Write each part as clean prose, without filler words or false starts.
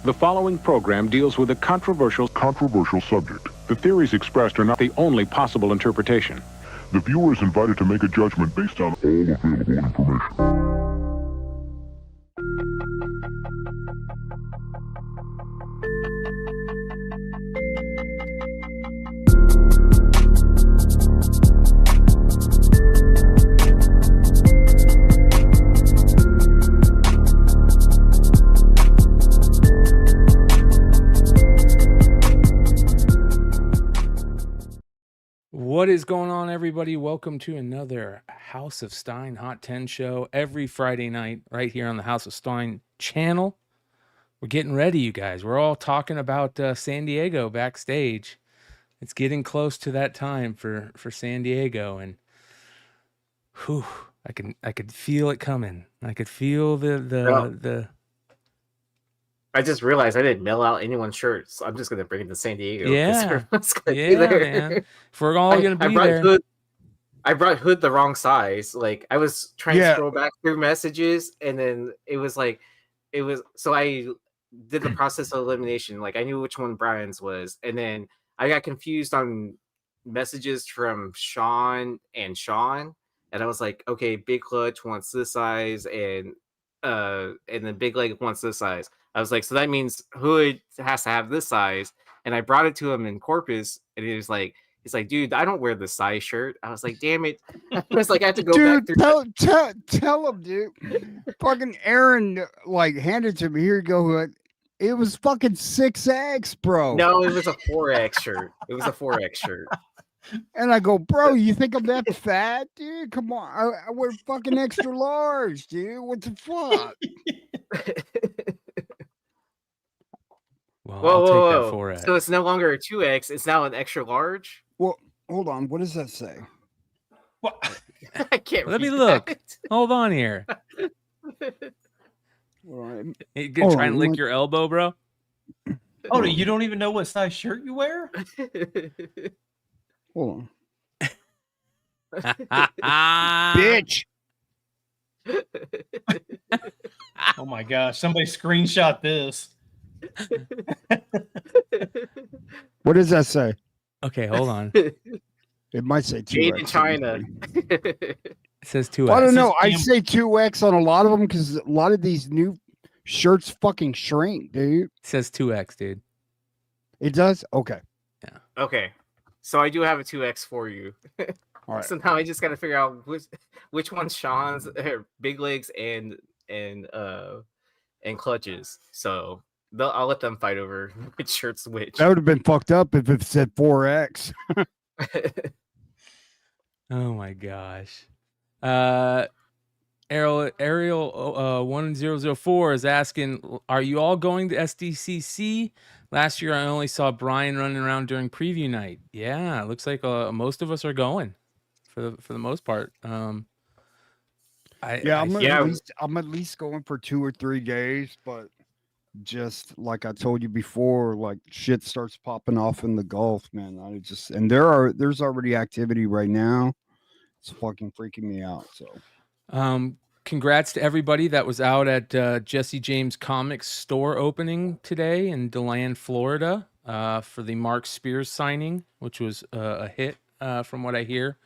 The following program deals with a controversial subject. The theories expressed are not the only possible interpretation. The viewer is invited to make a judgment based on all available information. What is going on, everybody? Welcome to another House of Stein Hot 10 show every Friday night right here on the House of Stein channel. We're getting ready, you guys. We're all talking about San Diego backstage. It's getting close to that time for San Diego, and whew, I could feel it coming. I could feel the I just realized I didn't mail out anyone's shirts. So I'm just gonna bring it to San Diego. Yeah, Be there. man. If we're all gonna be there. I brought Hood the wrong size. Like I was trying to scroll back through messages, and then it was so I did the process of elimination. Like I knew which one Brian's was, and then I got confused on messages from Sean, and I was like, okay, Big Clutch wants this size, and then Big Leg wants this size. I was like, so that means Hood has to have this size. And I brought it to him in Corpus, and he's like, dude, I don't wear the size shirt. I was like, damn it. I was like, I have to go back through. Tell him, dude. Fucking Aaron, like, handed to me. Here you go, Hood. It was fucking 6X, bro. No, it was a 4X shirt. It was a 4X shirt. And I go, bro, you think I'm that fat, dude? Come on. I wear fucking extra large, dude. What the fuck? Well, I'll take that 4X. So it's no longer a 2X. It's now an extra large? Well, hold on. What does that say? What? I can't Let me read look. that. Hold on here. You gonna try and lick your elbow, bro? Oh, you don't even know what size shirt you wear? Hold on. Bitch. Oh my gosh, somebody screenshot this. What does that say? Okay, hold on. It might say 2X. Made in China. It says 2X. I don't know. I say 2X on a lot of them because a lot of these new shirts fucking shrink, dude. It says 2X, dude. It does? Okay. Yeah. Okay. So I do have a 2X for you. All right. So now I just got to figure out which one's Sean's, Big Legs and Clutches. So I'll let them fight over which shirt's which. That would have been fucked up if it said 4X. Oh my gosh. Ariel 1004 is asking, are you all going to SDCC? Last year I only saw Brian running around during preview night. Yeah, it looks like most of us are going for the most part. I'm at least going for 2 or 3 days, but just like I told you before, like shit starts popping off in the Gulf, man. There's already activity right now. It's fucking freaking me out. So congrats to everybody that was out at Jesse James Comics store opening today in DeLand, Florida, for the Mark Spears signing, which was a hit from what I hear.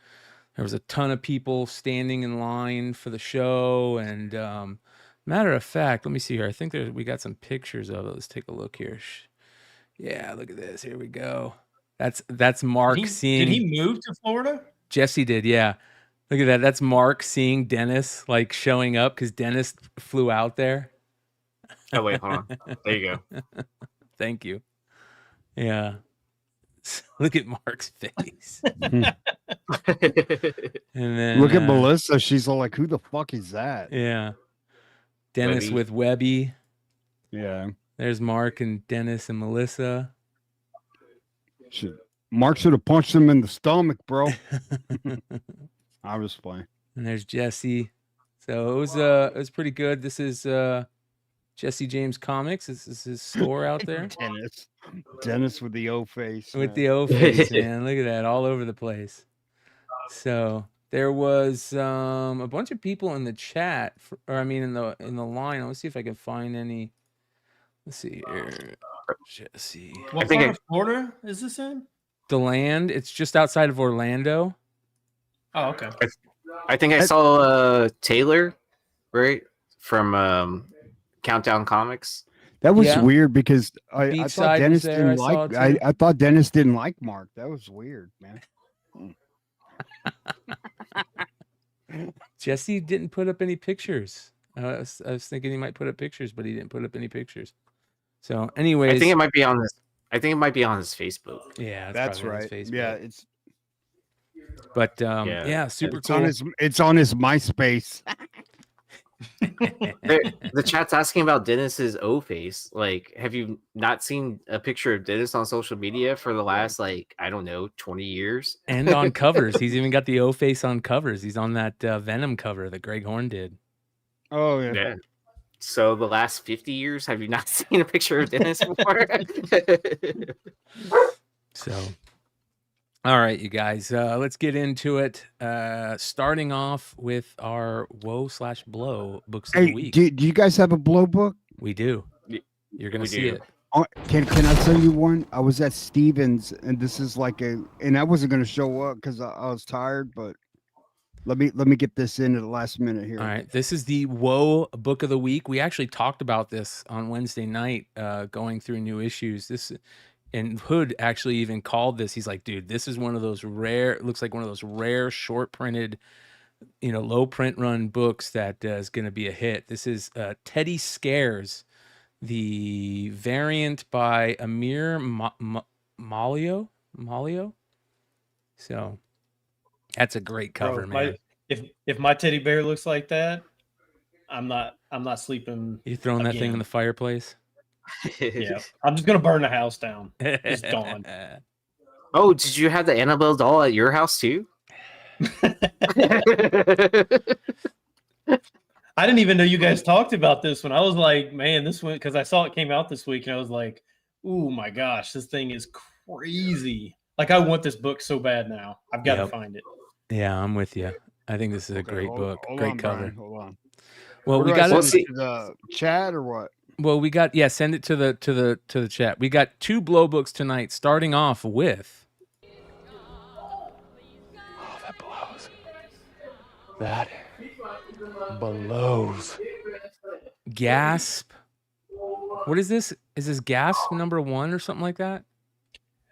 There was a ton of people standing in line for the show, and matter of fact, let me see here. I think we got some pictures of it. Let's take a look here. Yeah, look at this. Here we go. That's Mark seeing. Did he move to Florida? Jesse did, yeah. Look at that. That's Mark seeing Dennis like showing up because Dennis flew out there. Oh wait, hold on. There you go. Thank you. Yeah. Look at Mark's face. and then look at Melissa. She's all like, "Who the fuck is that?" Yeah. Dennis Webby. with Webby. Yeah. There's Mark and Dennis and Melissa. Mark should have punched him in the stomach, bro. I was playing. And there's Jesse. So it was pretty good. This is Jesse James Comics. This is his store out there. Dennis with the O face. With the O face, man. Look at that, all over the place. So there was a bunch of people in the chat, in the line. Let's see if I can find any Let's see here. Jesse. What think part of Florida is this in? DeLand. It's just outside of Orlando. Oh, okay. I think I saw Taylor, right, from Countdown Comics. That was Yeah. weird because I Beachside thought was Dennis there, didn't I saw like. it I, too. I thought Dennis didn't like Mark. That was weird, man. Jesse didn't put up any pictures. I was thinking he might put up pictures, but he didn't put up any pictures. So, anyways, I think it might be on his. I think it might be on his Facebook. yeah, it's That's probably on his right. Facebook. Yeah, it's But yeah, super it's cool. on his MySpace. The chat's asking about Dennis's O face. Like, have you not seen a picture of Dennis on social media for the last, like, I don't know, 20 years? And on covers, he's even got the O face on covers. He's on that Venom cover that Greg Horn did. Oh yeah. Yeah. So the last 50 years, have you not seen a picture of Dennis before? So, all right, you guys, let's get into it. Starting off with our woe/blow books of the Hey, week. do you guys have a blow book? We do. Y- You're gonna we see do. it. Can I send you one? I was at Stevens, and this is like and I wasn't gonna show up because I was tired, but let me get this in at the last minute here. All right, this is the Woe book of the week. We actually talked about this on Wednesday night, going through new issues. And Hood actually even called this. He's like, dude, this is one of those rare. It looks like one of those rare short printed, low print run books that is going to be a hit. This is Teddy Scares, the variant by Amir Malio. So that's a great cover, Bro, man. If my teddy bear looks like that, I'm not sleeping. You throwing that thing in again. the fireplace? Yeah, I'm just gonna burn the house down. It's gone. Oh, did you have the Annabelle doll at your house too? I didn't even know you guys talked about this one. I was like, man, this one, because I saw it came out this week, and I was like, oh my gosh, this thing is crazy. Like, I want this book so bad now. I've got to find it. Yeah, I'm with you. I think this is a great book. Great on, cover. Brian, hold on. Well, Where we do I got send it to the chat or what? Well, we got send it to the chat. We got 2 blow books tonight, starting off with that blows. That blows. Gasp. What is this? Is this Gasp number 1 or something like that?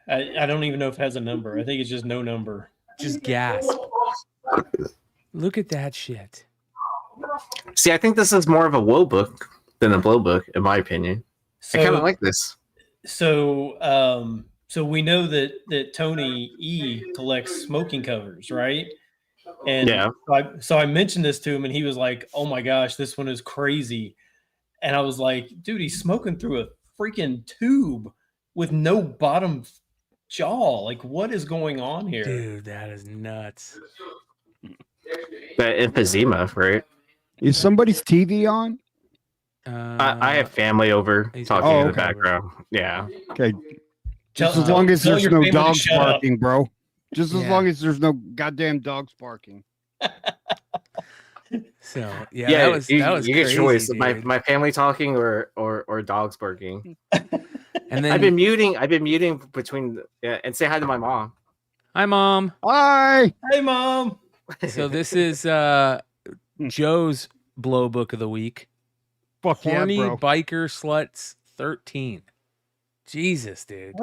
I don't even know if it has a number. I think it's just no number. Just Gasp. Look at that shit. See, I think this is more of a woe book than a blow book, in my opinion. So, I kind of like this. So we know that Tony E collects smoking covers, right? And Yeah. So I mentioned this to him, and he was like, "Oh my gosh, this one is crazy." And I was like, "Dude, he's smoking through a freaking tube with no bottom jaw. Like, what is going on here?" Dude, that is nuts. But emphysema, right? Is somebody's TV on? I have family over he's talking got in the okay. background. Yeah. Okay. Tell- Just as long as tell there's your no family to dogs shut up. barking, bro. Just as Yeah. long as there's no goddamn dogs barking. So Yeah, that was you crazy, get choice. dude. My family talking or dogs barking. And then I've been muting between and say hi to my mom. hi, Mom. Hi. Hey, Mom. So this is Joe's blow book of the week. Fuck Horny yeah, bro. Biker Sluts 13. Jesus, dude.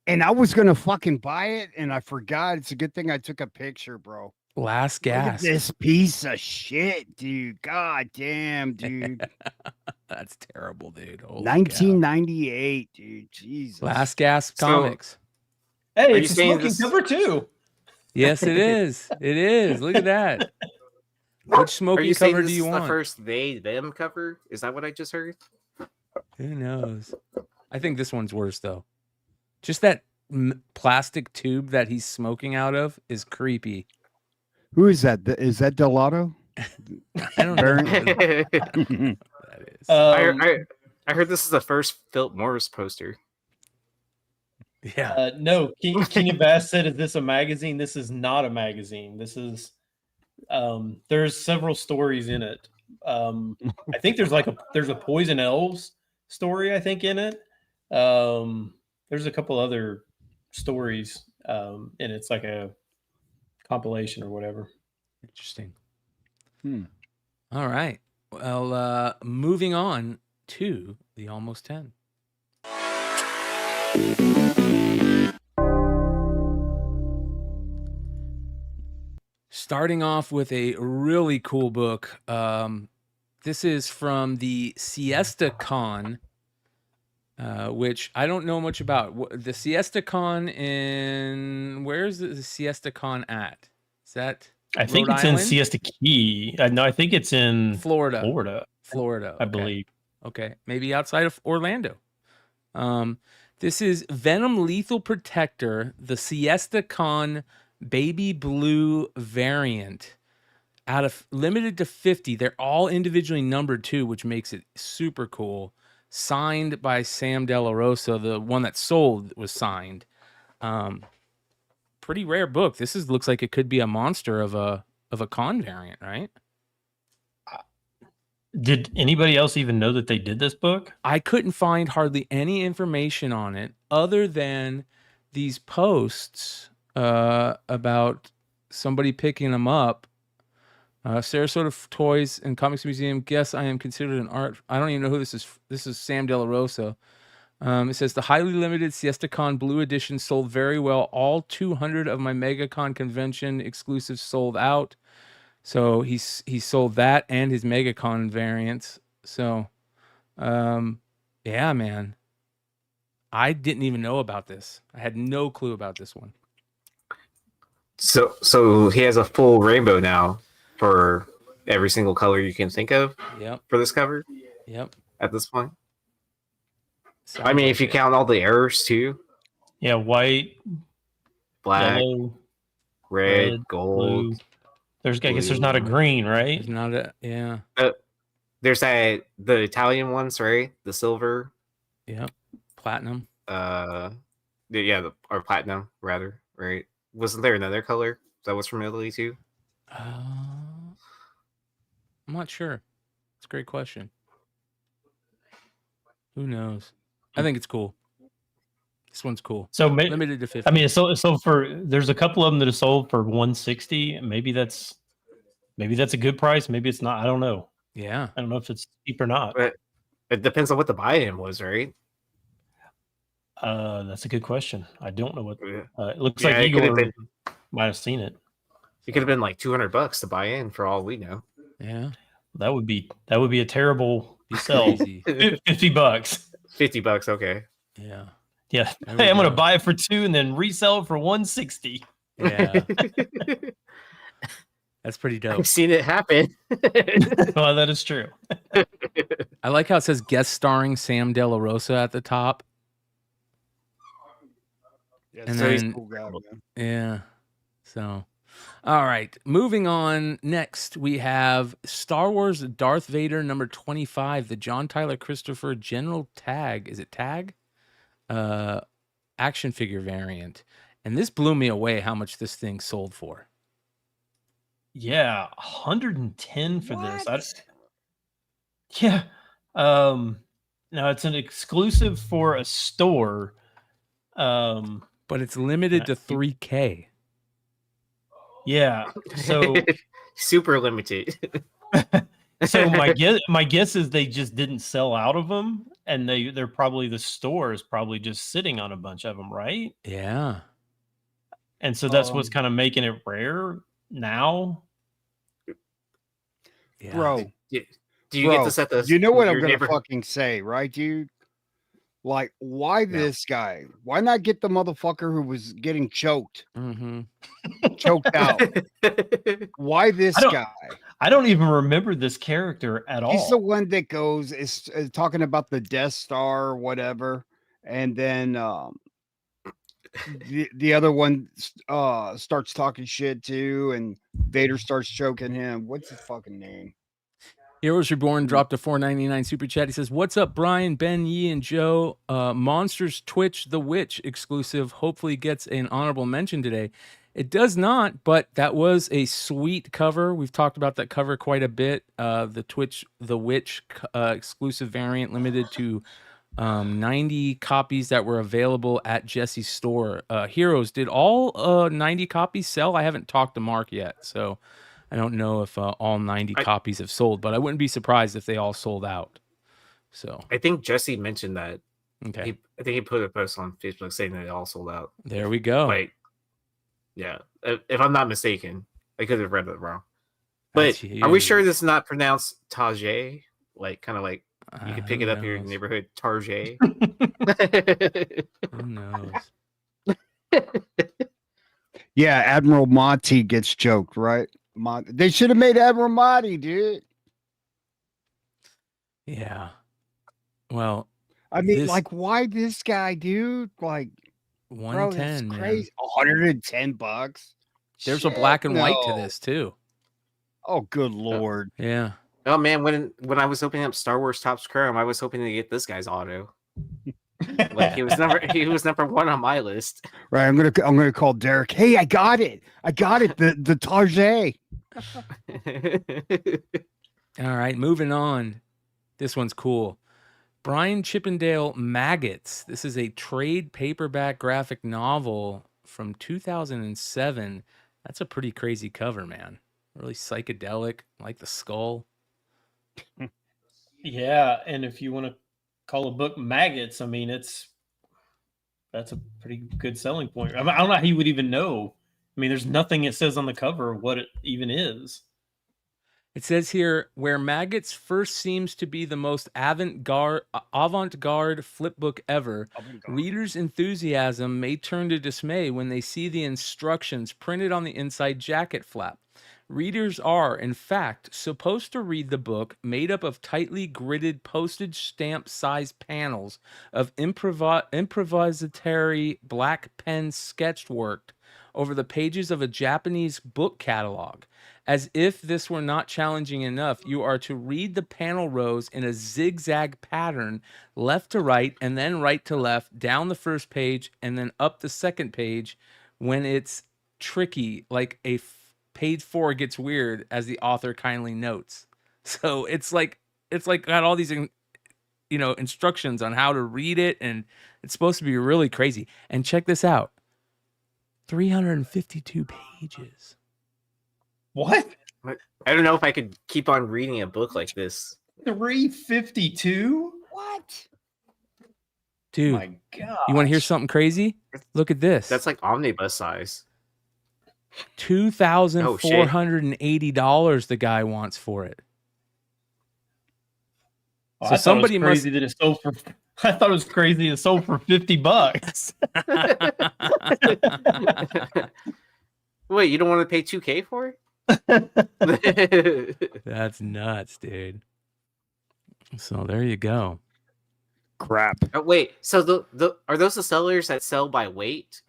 And I was gonna fucking buy it, and I forgot. It's a good thing I took a picture, bro. Last Look at gasp. this piece of shit, dude. God damn, dude. That's terrible, dude. Holy cow. 1998, dude. Jesus. Last gasp So- comics. Hey, you it's a saying smoking this- cover too. Yes, it is. It is. Look at that. Which Are smoking you saying cover this do you is want? the first they them cover? Is that what I just heard? Who knows? I think this one's worse though. Just that plastic tube that he's smoking out of is creepy. Who is that? Is that Delato? I don't know Baron- what that is. I heard this is the first Philip Morris poster. Yeah. No, King of Bass said, "Is this a magazine?" This is not a magazine. This is. There's several stories in it. I think there's a Poison Elves story, I think, in it. There's a couple other stories, and it's like a compilation or whatever. Interesting. All right. Well, moving on to the Almost 10. Starting off with a really cool book. This is from the Siesta Con, which I don't know much about. The Siesta Con where's the Siesta Con at? Is that I think Rhode it's Island? in Siesta Key. No, I think it's in Florida. I believe. Okay, maybe outside of Orlando. This is Venom Lethal Protector, the Siesta Con Baby Blue variant. Out of limited to 50. They're all individually numbered too, which makes it super cool. Signed by Sam De La Rosa. The one that sold was signed. Pretty rare book. This looks like it could be a monster of a con variant, right? Did anybody else even know that they did this book? I couldn't find hardly any information on it other than these posts about somebody picking them up. Sarasota Toys and Comics Museum. Guess I am considered an art. I don't even know who this is. This is Sam De La Rosa. It says the highly limited SiestaCon Blue Edition sold very well. All 200 of my MegaCon convention exclusives sold out. So he sold that and his MegaCon variants. So, yeah, man. I didn't even know about this. I had no clue about this one. So he has a full rainbow now for every single color you can think of. Yep. For this cover. Yep. At this point. Sounds I mean, like if you it. count all the errors too. Yeah, white, Black, yellow, red, gold. blue. I guess there's not a green, right? There's not a, yeah. There's the Italian ones, right? The silver. Yep. Platinum. Or platinum rather, right? Wasn't there another color that was from Italy too? I'm not sure. It's a great question. Who knows? I think it's cool. This one's cool. So Limited to 50. I mean, so there's a couple of them that are sold for 160. Maybe that's a good price. Maybe it's not. I don't know. Yeah. I don't know if it's cheap or not. But it depends on what the buy-in was, right? That's a good question. I don't know what. Yeah. It looks Yeah, like it could have Igor been- might have seen it. It could have been like $200 to buy in for all we know. Yeah. That would be a terrible sell. Crazy. $50. $50, okay. Yeah. Yeah. There we Hey, I'm gonna go. buy it for $2 and then resell it for $160. Yeah. That's pretty dope. I've seen it happen. Well, that is true. I like how it says guest starring Sam De La Rosa at the top. Yeah, And so he's a then- cool guy, man. Yeah. So, all right. Moving on. Next, we have Star Wars Darth Vader number 25, the John Tyler Christopher General Tag. Is it Tag? Action figure variant. And this blew me away how much this thing sold for. Yeah, 110 for this. Yeah. Now it's an exclusive for a store. But it's limited to 3K. Yeah. So Super limited. so my guess is they just didn't sell out of them, and they're probably, the store is probably just sitting on a bunch of them, right? Yeah. And so that's what's kind of making it rare now. Yeah. Bro, Do you get to set the? you know what I'm your gonna neighbor- fucking say, right, dude? Like, why No. this guy? Why not get the motherfucker who was getting choked Mm-hmm. out? Why this I don't- guy? I don't even remember this character at all. He's the one that goes is talking about the Death Star or whatever, and then the other one starts talking shit too, and Vader starts choking him. What's his fucking name? Heroes Reborn dropped a $4.99 super chat. He says, "What's up, Brian, Ben, Yee, and Joe? Monsters Twitch the Witch exclusive hopefully gets an honorable mention today. It does not, but that was a sweet cover. We've talked about that cover quite a bit. The Witch exclusive variant, limited to 90 copies that were available at Jesse's store. Heroes, did all 90 copies sell? I haven't talked to Mark yet, so I don't know if all 90 copies have sold, but I wouldn't be surprised if they all sold out. So I think Jesse mentioned that. Okay. I think he put a post on Facebook saying that it all sold out. There we go. Like, yeah, if I'm not mistaken, I could have read it wrong. But are we sure this is not pronounced Tajay? Like, kind of like you could pick it up here in your neighborhood, Tarjay. Who knows? Yeah, Admiral Monty gets choked, right? They should have made Admiral Monty, dude. Yeah. Well, I mean, like, why this guy, dude? Like, 110, bro, crazy. $110. There's a black and white to this too. Oh, good lord. Yeah. Oh man, when I was opening up Star Wars Topps Chrome, I was hoping to get this guy's auto. Like he was number one on my list. Right, I'm gonna call Derek. Hey, I got it. The Tarjay. All right, moving on. This one's cool. Brian Chippendale Maggots. This is a trade paperback graphic novel from 2007. That's a pretty crazy cover, man. Really psychedelic, like the skull. Yeah, and if you want to call a book Maggots, I mean, that's a pretty good selling point. I don't know how he would even know. I mean, there's nothing it says on the cover of what it even is. It says here, where Maggots first seems to be the most avant-garde flipbook ever, readers' enthusiasm may turn to dismay when they see the instructions printed on the inside jacket flap. Readers are, in fact, supposed to read the book made up of tightly gridded postage stamp-sized panels of improvisatory black pen sketch work over the pages of a Japanese book catalog. As if this were not challenging enough, you are to read the panel rows in a zigzag pattern, left to right, and then right to left, down the first page, and then up the second page when it's tricky, like page 4 gets weird, as the author kindly notes. So it's like got all these instructions on how to read it, and it's supposed to be really crazy. And check this out. 352 pages. What? I don't know if I could keep on reading a book like this. 352? What? Dude, oh my God. You want to hear something crazy? Look at this. That's like omnibus size. $2,480 the guy wants for it. Oh, So somebody must. that it sold for. I thought it was crazy it sold for $50. Wait, you don't want to pay $2,000 for it? That's nuts, dude. So there you go. Crap. Oh, wait, so are those the sellers that sell by weight?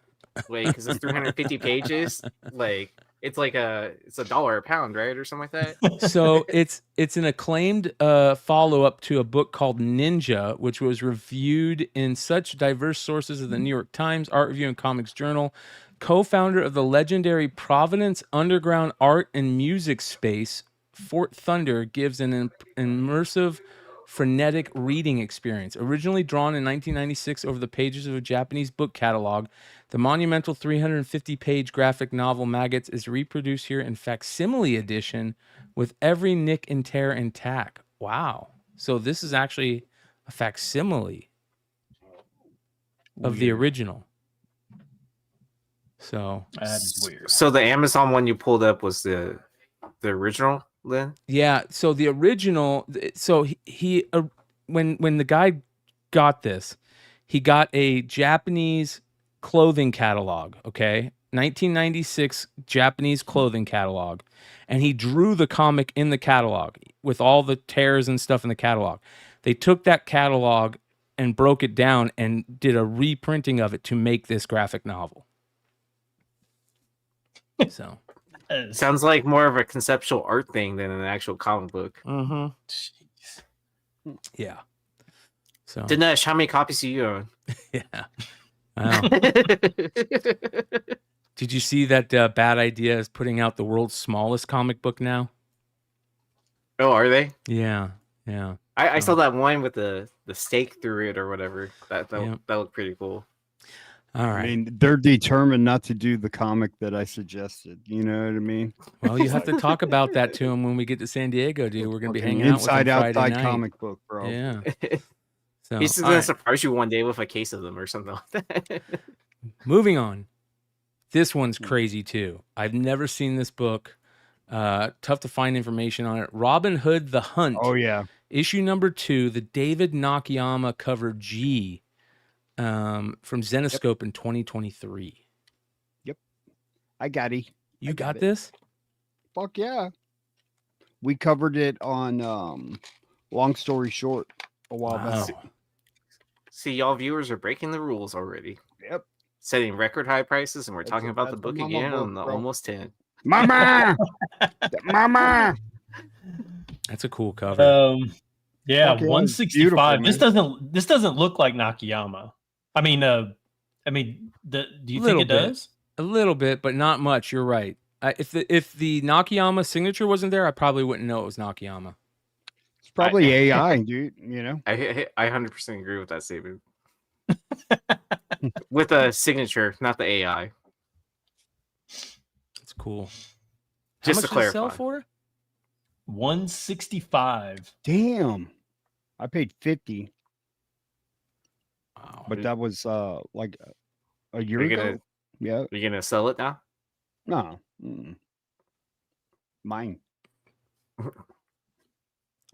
Wait, because it's 350 pages. Like it's $1 a pound, right, or something like that. So it's an acclaimed follow-up to a book called Ninja, which was reviewed in such diverse sources as the New York Times, Art Review, and Comics Journal. Co-founder of the legendary Providence underground art and music space, Fort Thunder gives an immersive, frenetic reading experience. Originally drawn in 1996 over the pages of a Japanese book catalog, the monumental 350-page graphic novel Maggots is reproduced here in facsimile edition with every nick and tear intact. Wow. So this is actually a facsimile of the original. So That's weird. So the Amazon one you pulled up was the original then? Yeah, so the original, so he when the guy got this, he got a Japanese clothing catalog, okay? 1996 Japanese clothing catalog, and he drew the comic in the catalog with all the tears and stuff in the catalog. They took that catalog and broke it down and did a reprinting of it to make this graphic novel. So sounds like more of a conceptual art thing than an actual comic book. Mm-hmm. Yeah. So Dinesh, how many copies do you own? yeah. Wow. Did you see that Bad Idea is putting out the world's smallest comic book now? Oh, are they? Yeah, yeah. I saw that one with the stake through it or whatever. That looked pretty cool. All right. I mean, they're determined not to do the comic that I suggested. You know what I mean? Well, you have to talk about that to him when we get to San Diego, dude. We're gonna be hanging out with him Inside Friday Outside night. comic book, bro. Yeah. So He's just all gonna right. surprise you one day with a case of them or something like that. Moving on. This one's crazy too. I've never seen this book. Tough to find information on it. Robin Hood the Hunt. Oh yeah. Issue number 2, the David Nakayama cover G, from Zenoscope in 2023. I got it. You I got it. this? Fuck yeah. We covered it on Long Story Short a while Wow. back. See, y'all viewers are breaking the rules already. Yep. Setting record high prices, and we're talking about the that's a book mama again book, on the bro. almost 10. Mama! Mama! That's a cool cover. Yeah, Fuck yeah, 165. it's This doesn't look like Nakayama. I mean, do you think Little it bit. does? A little bit, but not much. You're right. If the Nakayama signature wasn't there, I probably wouldn't know it was Nakayama. It's probably AI, dude. You know? I 100% agree with that statement. With a signature, not the AI. It's cool. Just How to much does it sell clarify. for? 165. Damn. I paid 50, Wow. but that was like a year You're ago. gonna Yeah. you're gonna sell it now? No. Mine.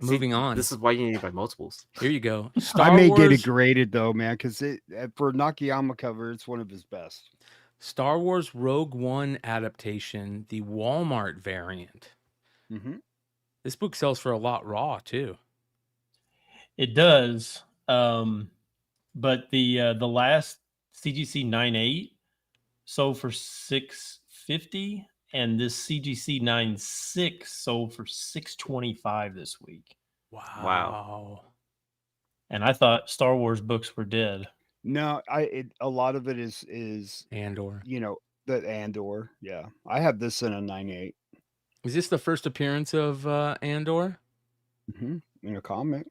Moving on. This is why you need to buy multiples. Here you go. I Star may Wars, get it graded though, man, because for Nakayama cover, it's one of his best. Star Wars Rogue One adaptation, the Walmart variant. Mm-hmm. This book sells for a lot raw too. It does. But the last CGC 9.8 sold for $650, and this CGC 9.6 sold for $625 this week. Wow. And I thought Star Wars books were dead. No, a lot of it is Andor. you know, the Andor. Yeah, I have this in a 9.8. Is this the first appearance of Andor? Mm-hmm. In a comic.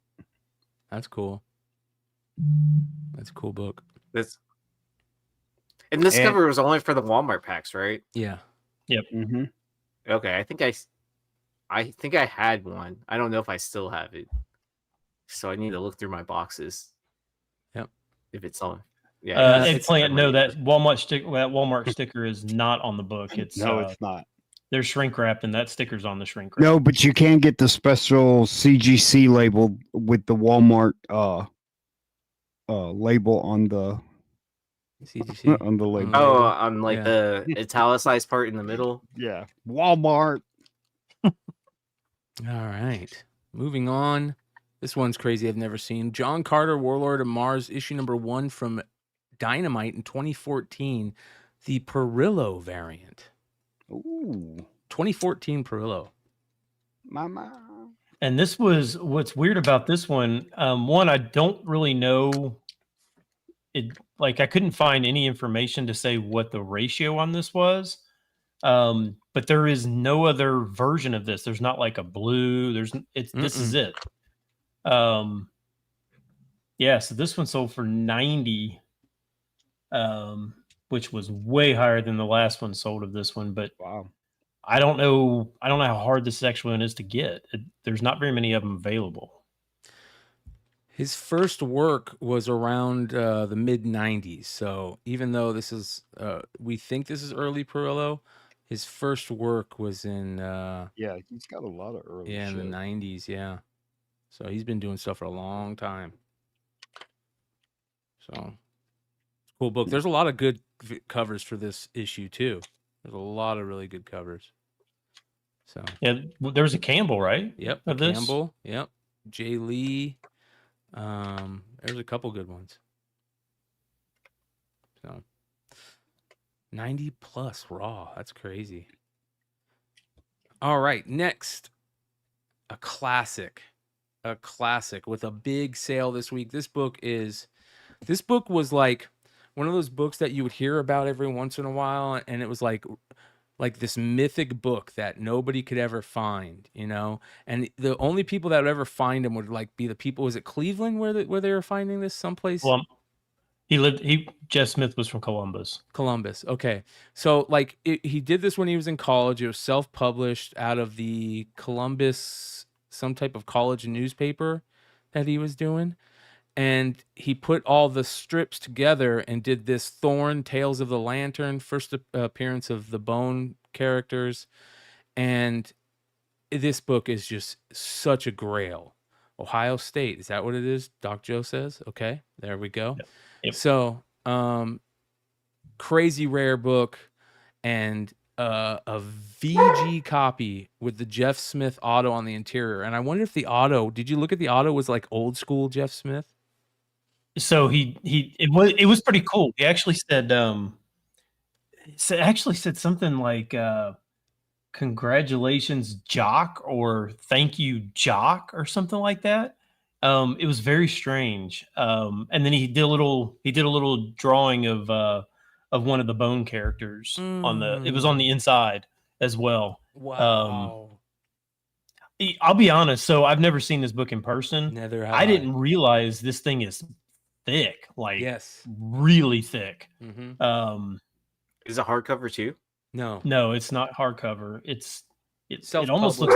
That's cool. That's a cool book. This cover was only for the Walmart packs, right? Yeah. Mm-hmm. Okay, I think I had one. I don't know if I still have it. So I need to look through my boxes. Yep. If it's on. Yeah. And Plant, no, that Walmart sticker is not on the book. It's It's not. They're shrink wrapped, and that sticker's on the shrink wrap. No, but you can get the special CGC label with the Walmart label on the CGC. on the label. Oh, on like Yeah. the italicized part in the middle. Yeah, Walmart. All right. Moving on. This one's crazy. I've never seen. John Carter, Warlord of Mars, issue number 1 from Dynamite in 2014. The Perillo variant. Ooh, 2014 Perillo. mama. And this was what's weird about this one. One, I don't really know it. Like, I couldn't find any information to say what the ratio on this was. But there is no other version of this. There's not like a blue. This is it. Yeah. So this one sold for 90, which was way higher than the last one sold of this one. But Wow. I don't know how hard this actual one is to get. There's not very many of them available. His first work was around the mid 90s. So even though this is, we think this is early Perillo, his first work was in, Yeah, he's got a lot of early in the shit. 90s. Yeah. So he's been doing stuff for a long time. So cool book. There's a lot of good covers for this issue too. There's a lot of really good covers. So Yeah, there was a Campbell, right? yep, Of this? Campbell. Yep, Jay Lee. There's a couple good ones. So 90 plus raw. That's crazy. All right, next, a classic with a big sale this week. This book was like one of those books that you would hear about every once in a while, and it was like this mythic book that nobody could ever find, you know. And the only people that would ever find him would like be the people. Was it Cleveland where they were finding this someplace? Well, Jeff Smith was from Columbus. Columbus. Okay. So like he did this when he was in college. It was self-published out of the Columbus, some type of college newspaper that he was doing. And he put all the strips together and did this Thorn, Tales of the Lantern, first appearance of the Bone characters. And this book is just such a grail. Ohio State, is that what it is? Doc Joe says. Okay, there we go. Yep. So crazy rare book, and a VG copy with the Jeff Smith auto on the interior. And I wonder if the auto, did you look at the auto, was like old school Jeff Smith? So it was pretty cool. He actually said something like congratulations Jock, or thank you Jock, or something like that. It was very strange. And then he did a little drawing of one of the Bone characters it was on the inside as well. Wow. I'll be honest. So I've never seen this book in person. Neither have I didn't realize this thing is thick, like yes, really thick. Mm-hmm. Is it hardcover too? No, it's not hardcover. It almost Self-published. looks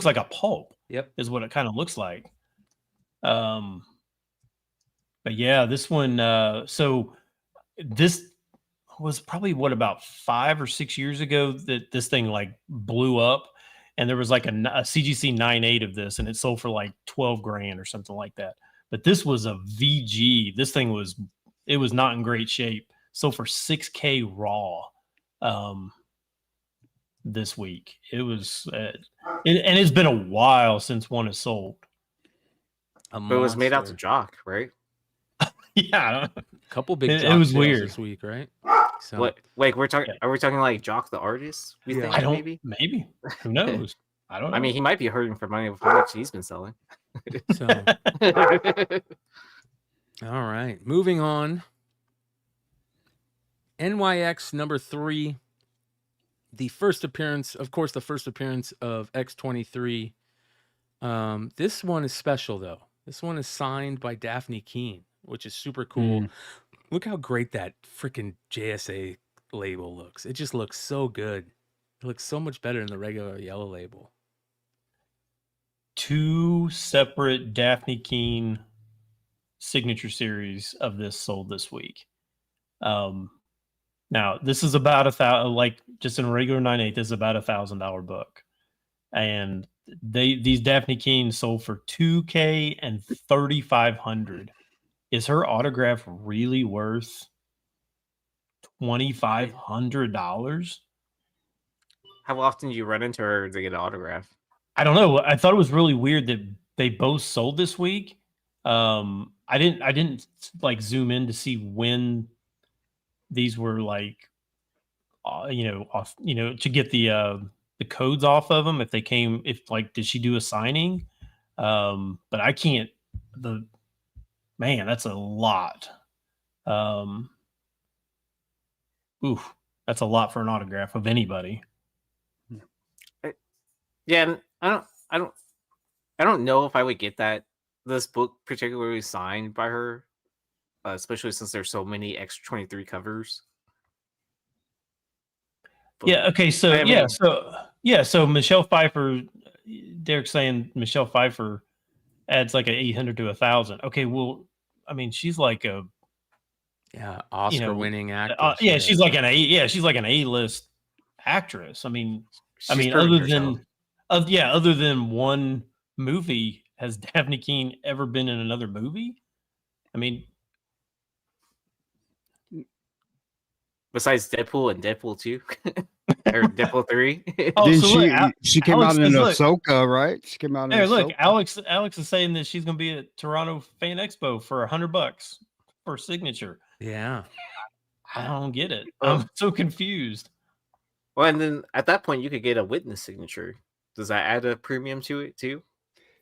like a pulp. Yep, is what it kind of looks like. But yeah, this one. So this was probably about 5 or 6 years ago that this thing like blew up, and there was like a CGC 9.8 of this, and it sold for like $12,000 or something like that. But this was a VG. This thing was not in great shape. Sold for $6,000 raw. This week it was, and it's been a while since one is sold. but it was made out to Jock, right? Yeah, a couple big. It was weird this week, right? So What? Like we're talking? Are we talking like Jock the artist? We think I don't. maybe. Who knows? I don't know. I mean, he might be hurting for money with how much he's been selling. So all right, moving on. NYX number 3. The first appearance of X-23. This one is special though. This one is signed by Daphne Keane, which is super cool. Look how great that freaking JSA label looks. It just looks so good. It looks so much better than the regular yellow label. 2 separate Daphne Keane signature series of this sold this week. Now this is about just in a regular 9.8, this is about $1,000 book, and these Daphne Keane sold for $2,000 and $3,500. Is her autograph really worth $2,500? How often do you run into her to get an autograph? I don't know. I thought it was really weird that they both sold this week. I didn't like zoom in to see when these were like, off, to get the codes off of them. If did she do a signing? But I can't. Man, that's a lot. That's a lot for an autograph of anybody. Yeah, and I don't know if I would get this book particularly signed by her, especially since there's so many X-23 covers. But, yeah. Okay. So I mean, So Michelle Pfeiffer. Derek's saying Michelle Pfeiffer adds like an 800 to 1,000. Okay. Well, I mean, she's like a Oscar-winning actress. she's like an A-list actress. I mean, she's other than one movie, has Daphne Keane ever been in another movie? I mean, besides Deadpool and Deadpool 2 or Deadpool 3. She came out in Ahsoka, right? She came out in Ahsoka. Ahsoka. Alex is saying that she's going to be at Toronto Fan Expo for $100 for a signature. Yeah. I don't get it. I'm so confused. Well, and then at that point, you could get a witness signature. Does that add a premium to it too,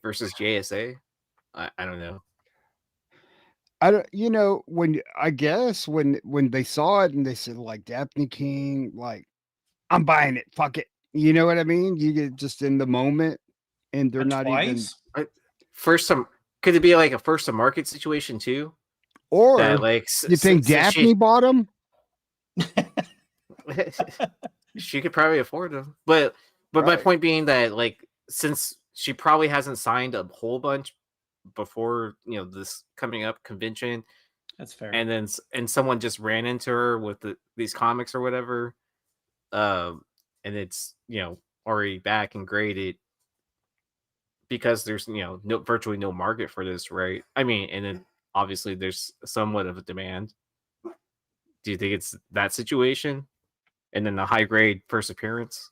versus JSA? I don't know. I don't, you know, when I guess when they saw it and they said like Daphne King, like I'm buying it, fuck it. You know what I mean? You get just in the moment, and they're not even. Twice? First, some could it be like a first to market situation too? Or That like you think Daphne bought them? she could probably afford them, but my Right. point being that like since she probably hasn't signed a whole bunch before this coming up convention, That's fair. and then someone just ran into her with these comics or whatever, and it's already back and graded because there's virtually no market for this, right? I mean, and then obviously there's somewhat of a demand. Do you think it's that situation? And then the high grade first appearance,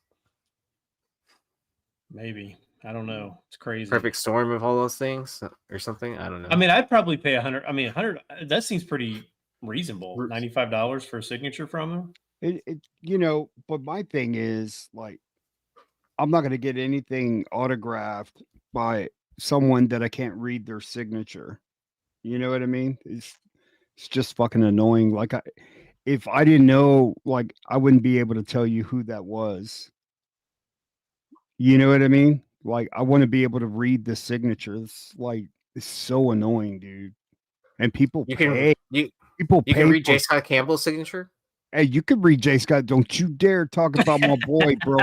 Maybe. I don't know. It's crazy. perfect storm of all those things, or something. I don't know. I mean, I'd probably pay 100. I mean, 100. That seems pretty reasonable. $95 for a signature from him. But my thing is like, I'm not going to get anything autographed by someone that I can't read their signature. You know what I mean? It's just fucking annoying. Like if I didn't know, like I wouldn't be able to tell you who that was. You know what I mean? Like I want to be able to read the signature. It's so annoying, dude. And people you pay. can People you pay can read for- J. Scott Campbell's signature. Hey, you can read J. Scott. Don't you dare talk about my boy, bro.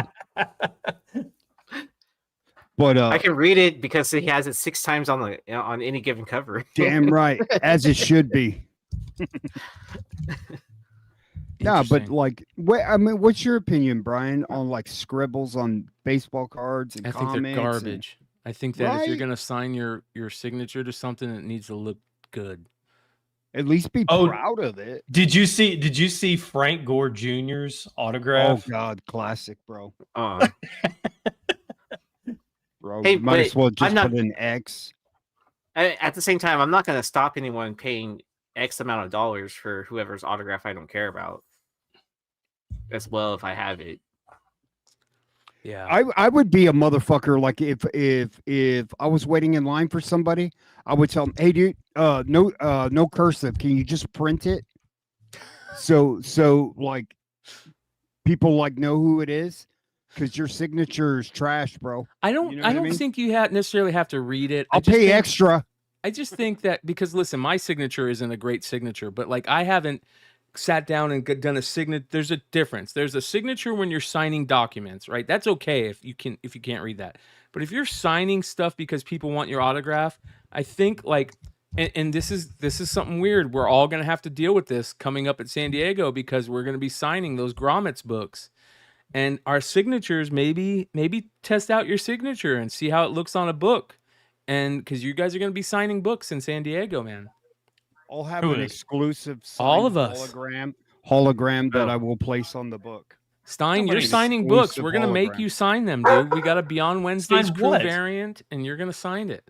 But I can read it because he has it 6 times on any given cover. damn right, as it should be. Nah, but Interesting. like, what's your opinion, Brian, on like scribbles on baseball cards and I think comics? they're garbage. I think that if you're Right? gonna sign your signature to something, it needs to look good. At least be Oh, proud of it. Did you see Frank Gore Jr.'s Oh autograph? God, classic, bro. Bro, Hey, you might as but well just I'm not- put an X. At the same time, I'm not going to stop anyone paying X amount of dollars for whoever's autograph I don't care about. As well, if I have it. Yeah. I would be a motherfucker. Like if I was waiting in line for somebody, I would tell them, "Hey, dude, no cursive. Can you just print it?" So like people like know who it is, because your signature is trash, bro. I don't. You know I what I don't mean? think you necessarily have to read it. I'll pay extra. I just think that because listen, my signature isn't a great signature, but like I haven't sat down and done a signature. There's a difference. There's a signature when you're signing documents, right? That's okay if you can't read that. But if you're signing stuff because people want your autograph, I think like, and this is something weird. We're all gonna have to deal with this coming up at San Diego because we're gonna be signing those Grommets books. And our signatures, maybe test out your signature and see how it looks on a book. And because you guys are going to be signing books in San Diego, man. I'll have Who an is? exclusive All signed of us. hologram that Oh. I will place on the book. Stein, you're Somebody's signing books. exclusive We're going to make hologram. you sign them, dude. We got a Beyond Wednesday's Sign crew what? variant, and you're going to sign it.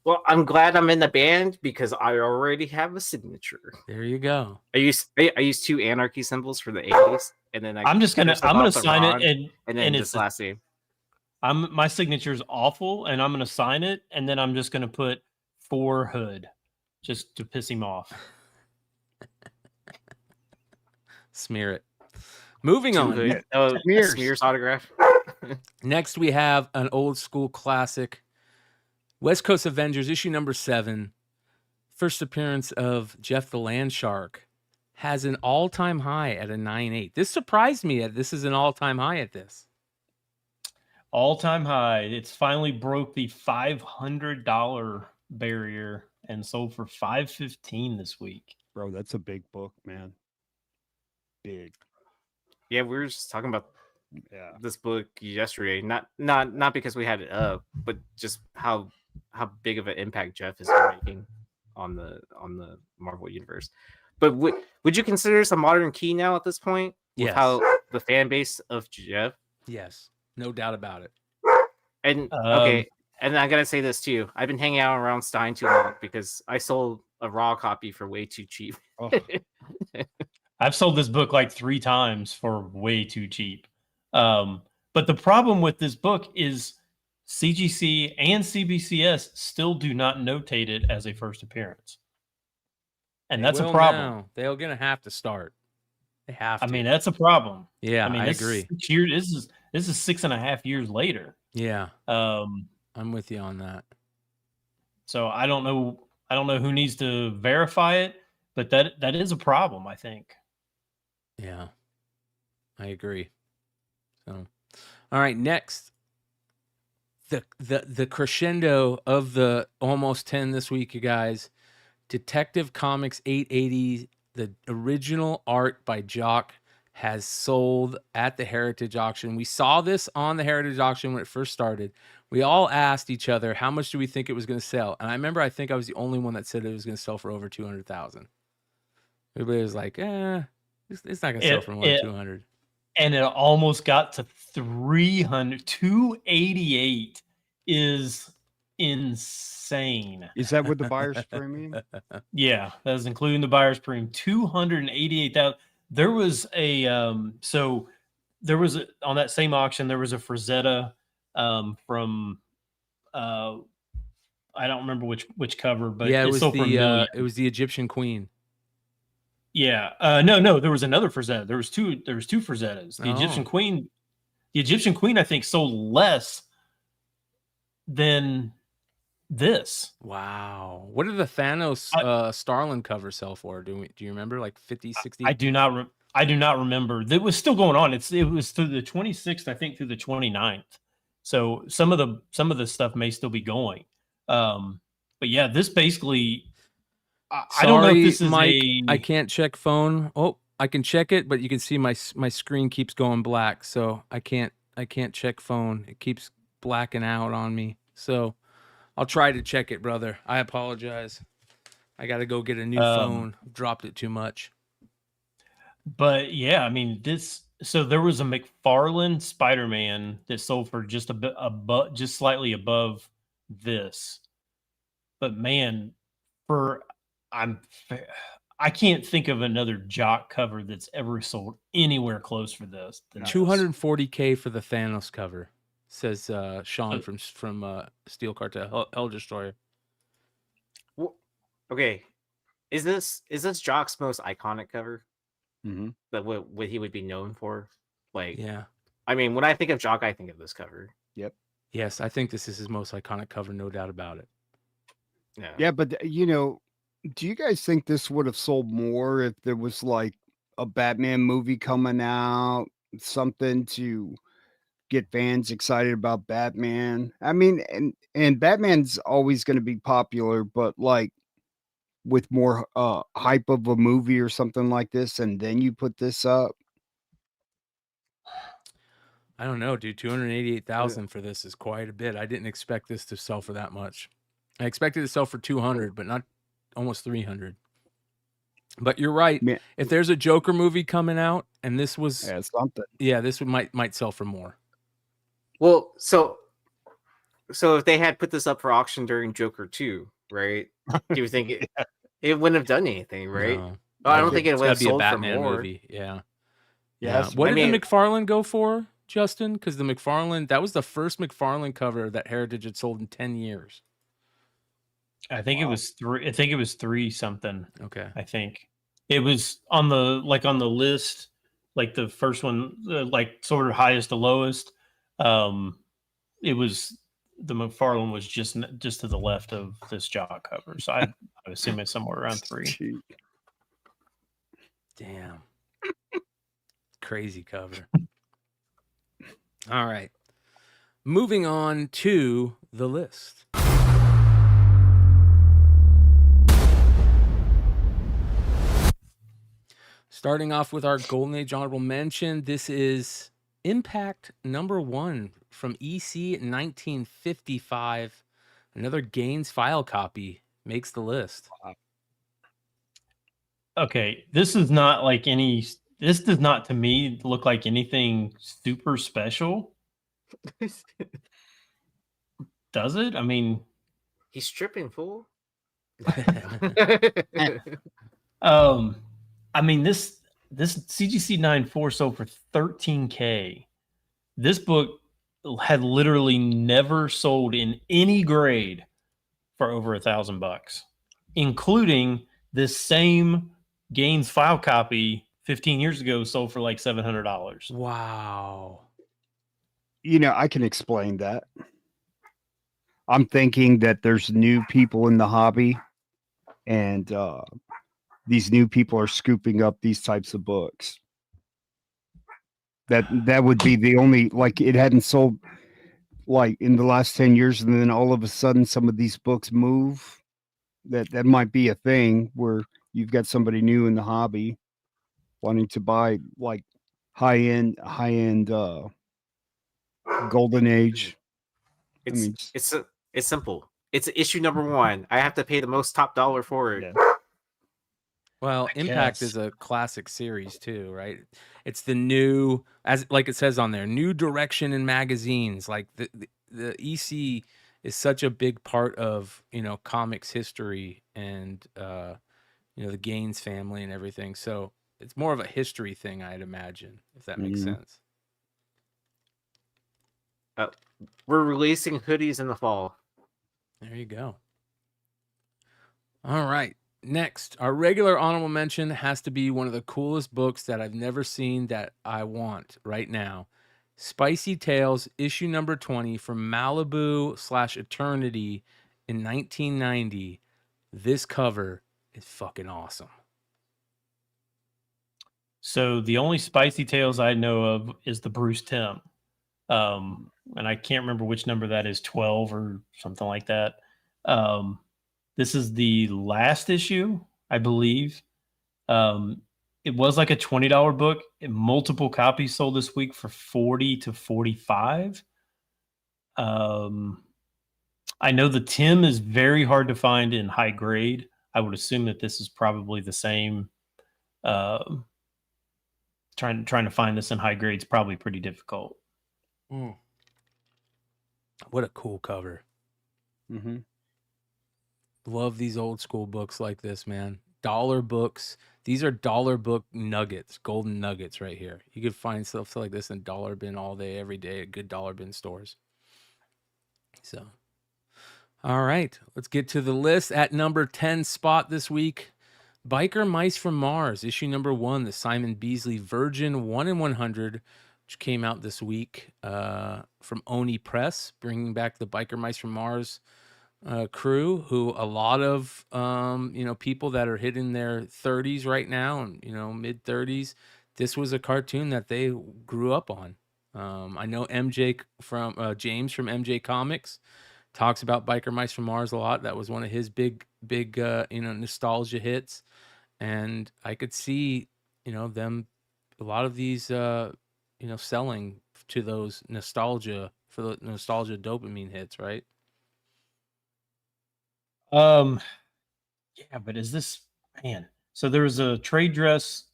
Well, I'm glad I'm in the band because I already have a signature. There you go. I use 2 anarchy symbols for the A's, and then I'm gonna sign it and then and this last name. my signature's awful, and I'm gonna sign it, and then I'm just gonna put for Hood, just to piss him off. Smear it. Moving on. Hood. Smears. Smears autograph. Next, we have an old school classic, West Coast Avengers, issue number 7. First appearance of Jeff the Land Shark has an all-time high at a 9.8. This surprised me. This is an all-time high at this. All-time high. It's finally broke the $500 barrier and sold for $515 this week. Bro, that's a big book, man. Big. Yeah, we were just talking about Yeah. this book yesterday. Not because we had it up, but just how big of an impact Jeff is making on the Marvel universe. But would you consider this a modern key now at this point? With Yes. how the fan base of Jeff. Yes, no doubt about it. And okay, and I gotta say this too. I've been hanging out around Stein too long because I sold a raw copy for way too cheap. Oh, I've sold this book like 3 times for way too cheap. But the problem with this book is CGC and CBCS still do not notate it as a first appearance. and They that's a will problem. now. They're gonna have to start. They have to. I mean, that's a problem. Yeah, I mean, I agree. This is 6.5 years later. Yeah, Um, I'm with you on that. so I don't know who needs to verify it, but that is a problem, I think. Yeah, I agree. So, all right, next, the crescendo of the almost 10 this week, you guys. Detective Comics 880, the original art by Jock, has sold at the Heritage Auction. We saw this on the Heritage Auction when it first started. We all asked each other, how much do we think it was going to sell? And I remember I think I was the only one that said it was going to sell for over 200,000. Everybody was like, it's not going to sell for more than 200. And it almost got to 300. 288 is insane. Is that with the buyer's premium? Yeah, that is including the buyer's premium. 288,000. There was a on that same auction, there was a Frazetta from I don't remember which cover, but yeah, it was the Egyptian Queen. Yeah. No, there was another Frazetta. There was two Frazettas. The Egyptian Queen, I think, sold less than this. Wow. What did the Thanos Starlin cover sell for? Do you remember, like 50, 60? I do not remember. It was still going on. It was through the 26th, I think, through the 29th. So some of the stuff may still be going. But yeah, this basically I don't know if this is Mike, I can't check phone. Oh, I can check it, but you can see my screen keeps going black, so I can't check phone. It keeps blacking out on me. So I'll try to check it, brother. I apologize. I got to go get a new phone. Dropped it too much. But yeah, I mean, so there was a McFarlane Spider-Man that sold for just just slightly above this. But man, I can't think of another Jock cover that's ever sold anywhere close for this. $240K for the Thanos cover, says Sean from Steel Cartel, Hell Destroyer. Well, okay, is this Jock's most iconic cover? Mm-hmm. That what he would be known for? Like, yeah. I mean, when I think of Jock, I think of this cover. Yep. Yes, I think this is his most iconic cover, no doubt about it. Yeah. Yeah, but do you guys think this would have sold more if there was like a Batman movie coming out, something to get fans excited about Batman? I mean, and Batman's always going to be popular, but like with more hype of a movie or something like this, and then you put this up. I don't know, dude. 288,000 for this is quite a bit. I didn't expect this to sell for that much. I expected it to sell for 200, but not almost 300. But you're right. Man. If there's a Joker movie coming out, and this was something, this might sell for more. Well, so if they had put this up for auction during Joker 2, right? Do you think it wouldn't have done anything, right? No. I don't think it would have be a sold Batman for more. movie. Yeah. Yes. What did the McFarlane go for, Justin? Because the McFarlane, that was the first McFarlane cover that Heritage had sold in 10 years. I think it was 3. I think it was 3 something. Okay. I think it was on the list, like the first one, like sort of highest to lowest. It was the McFarlane was just to the left of this Jock cover, so I assume it's somewhere around 3. Damn. Crazy cover. All right. Moving on to the list. Starting off with our Golden Age honorable mention, this is Impact #1 from EC 1955. Another Gaines file copy makes the list. Okay, this is not like any. This does not, to me, look like anything super special. Does it? I mean, he's tripping, fool. I mean, this CGC 9.4 sold for $13K. This book had literally never sold in any grade for over $1,000, including this same Gaines file copy 15 years ago sold for like $700. Wow. You know, I can explain that. I'm thinking that there's new people in the hobby, and these new people are scooping up these types of books. That would be the only, like, it hadn't sold like in the last 10 years, and then all of a sudden some of these books move. That might be a thing where you've got somebody new in the hobby wanting to buy like high-end golden age. It's simple. It's issue number 1. I have to pay the most top dollar for it. Yeah. Well, I Impact guess. is a classic series too, right? It's the new, as like it says on there, new direction in magazines. Like the EC is such a big part of, you know, comics history and you know, the Gaines family and everything. So it's more of a history thing, I'd imagine, if that makes sense. We're releasing hoodies in the fall. There you go. All right. Next, our regular honorable mention has to be one of the coolest books that I've never seen that I want right now. Spicy Tales, issue number 20 from Malibu/Eternity in 1990. This cover is fucking awesome. So the only Spicy Tales I know of is the Bruce Timm. And I can't remember which number that is, 12 or something like that. This is the last issue, I believe. It was like a $20 book. Multiple copies sold this week for $40 to $45. I know the Tim is very hard to find in high grade. I would assume that this is probably the same. Trying to find this in high grade is probably pretty difficult. What a cool cover. Love these old school books like this, man. Dollar books. These are dollar book nuggets, golden nuggets right here. You could find stuff like this in dollar bin all day, every day at good dollar bin stores. So, all right, let's get to the list. At number 10 spot this week, Biker Mice from Mars, issue number 1, the Simon Beasley Virgin 1 in 100, which came out this week from Oni Press, bringing back the Biker Mice from Mars crew, who a lot of you know, people that are hitting their 30s right now, and you know, mid 30s, this was a cartoon that they grew up on. I know MJ from James from MJ Comics talks about Biker Mice from Mars a lot. That was one of his big you know, nostalgia hits, and I could see, you know, them, a lot of these you know, selling to those nostalgia, for the nostalgia dopamine hits, right? Yeah, but is this, man? So there was a trade dress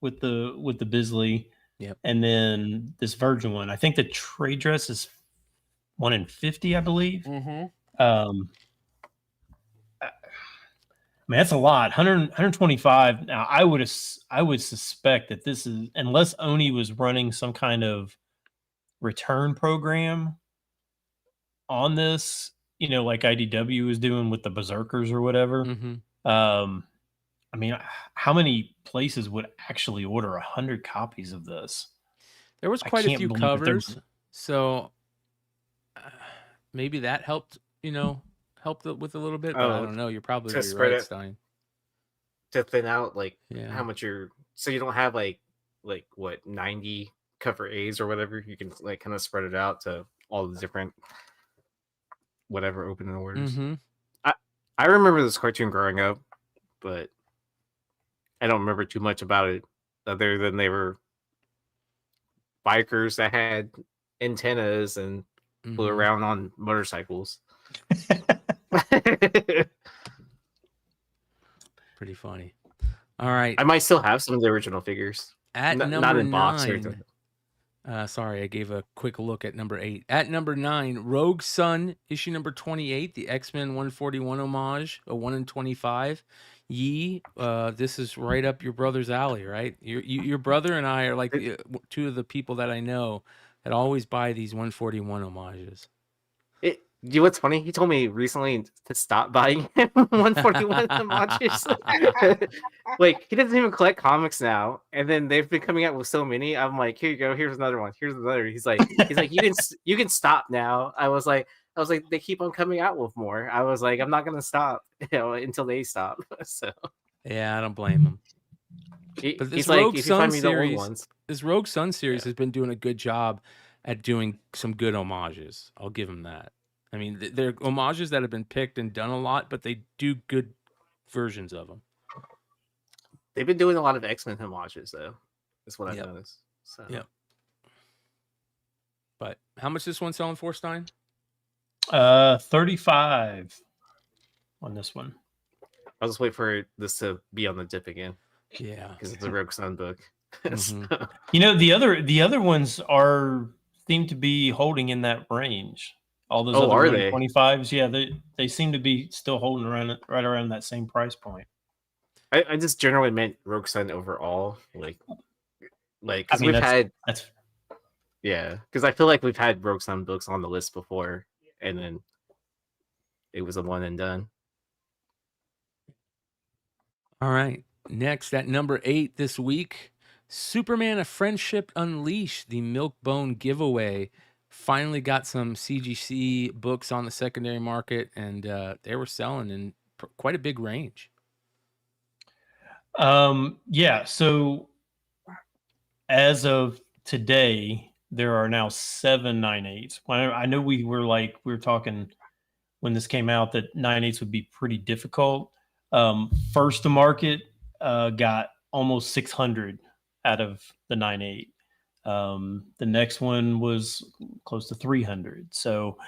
with the Bisley, Yep. and then this Virgin one. I think the trade dress is 1 in 50, I believe. Man, that's a lot. 125. Now, I would suspect that this is, unless Oni was running some kind of return program on this, you know, like IDW was doing with the Berserkers or whatever. I mean, how many places would actually order 100 copies of this? There was quite a few covers, so maybe that helped, you know, helped with a little bit, but I don't know. You're probably right, Stein. To thin out, like, Yeah. how much so you don't have like what, 90 cover A's or whatever. You can like kind of spread it out to all the different whatever opening orders. I remember this cartoon growing up, but I don't remember too much about it other than they were bikers that had antennas and flew around on motorcycles. Pretty funny. All right. I might still have some of the original figures. At number not in box or 9. anything. Sorry, I gave a quick look at number 8. At number 9, Rogue Sun, issue number 28, the X-Men 141 homage, a 1 in 25. Yee, this is right up your brother's alley, right? Your brother and I are like two of the people that I know that always buy these 141 homages. You know what's funny? He told me recently to stop buying him 141 homages. Like he doesn't even collect comics now, and then they've been coming out with so many. I'm like, here you go, here's another one, here's another. He's like, you can stop now. I was like, they keep on coming out with more. I was like, I'm not gonna stop, until they stop. So Yeah, I don't blame him. But this he's like, Rogue if you find Sun me the old series, ones. this Rogue Sun series has been doing a good job at doing some good homages. I'll give him that. I mean, they're homages that have been picked and done a lot, but they do good versions of them. They've been doing a lot of X-Men homages, though. That's what I've noticed. So. Yeah. But how much this one selling for, Stein? 35 on this one. I'll just wait for this to be on the dip again. Yeah, because it's a Rogue Sun book. Mm-hmm. You know, the other ones seem to be holding in that range. All those other 125s, yeah, they seem to be still holding right around that same price point. I just generally meant Rogue Sun overall, like because because I feel like we've had Rogue Sun books on the list before, and then it was a one and done. All right, next at number 8 this week, Superman: A Friendship Unleashed, the Milkbone giveaway. Finally got some CGC books on the secondary market, and they were selling in quite a big range. Yeah, so as of today, there are now 7 9/8s. I know we were talking when this came out that 9/8s would be pretty difficult. First to market got almost 600 out of the 9/8. The next one was close to 300. So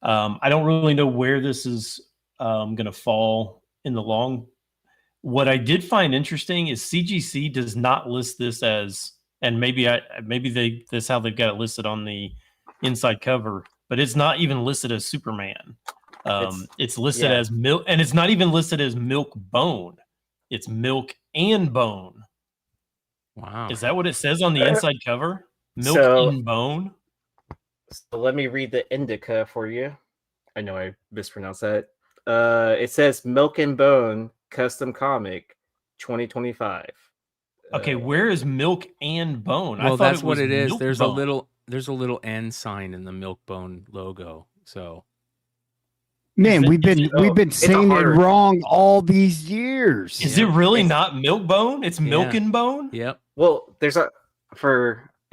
I don't really know where this is going to fall in the long. What I did find interesting is CGC does not list this as, and maybe that's how they've got it listed on the inside cover, but it's not even listed as Superman. It's listed as milk, and it's not even listed as Milk Bone. It's Milk and Bone. Wow. Is that what it says on the inside cover? Milk and Bone? So let me read the indica for you. I know I mispronounced that. It says Milk and Bone Custom Comic 2025. Okay, where is Milk and Bone? Well, I thought that's what it is. There's Bone. a little N sign in the Milkbone logo. So man, we've been saying it wrong all these years. Is it really not Milk Bone? It's Milk and Bone? Yep. Well,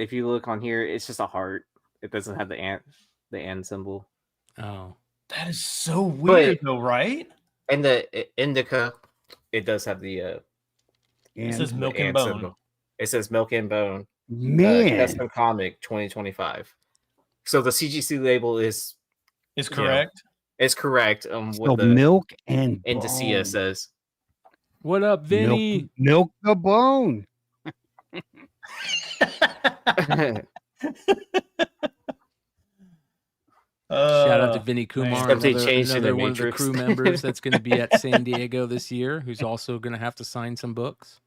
if you look on here, it's just a heart. It doesn't have the ant symbol. Oh. That is so weird though, right? And the indica, it does have the it says Milk and Bone. Symbol. It says Milk and Bone. Man, Custom Comic 2025. So the CGC label is correct. It's correct. So Milk and Indicia says. What up, Vinny? Milk the Bone. Shout out to Vinny Kumar, another one of the Matrix. crew members that's going to be at San Diego this year, who's also going to have to sign some books.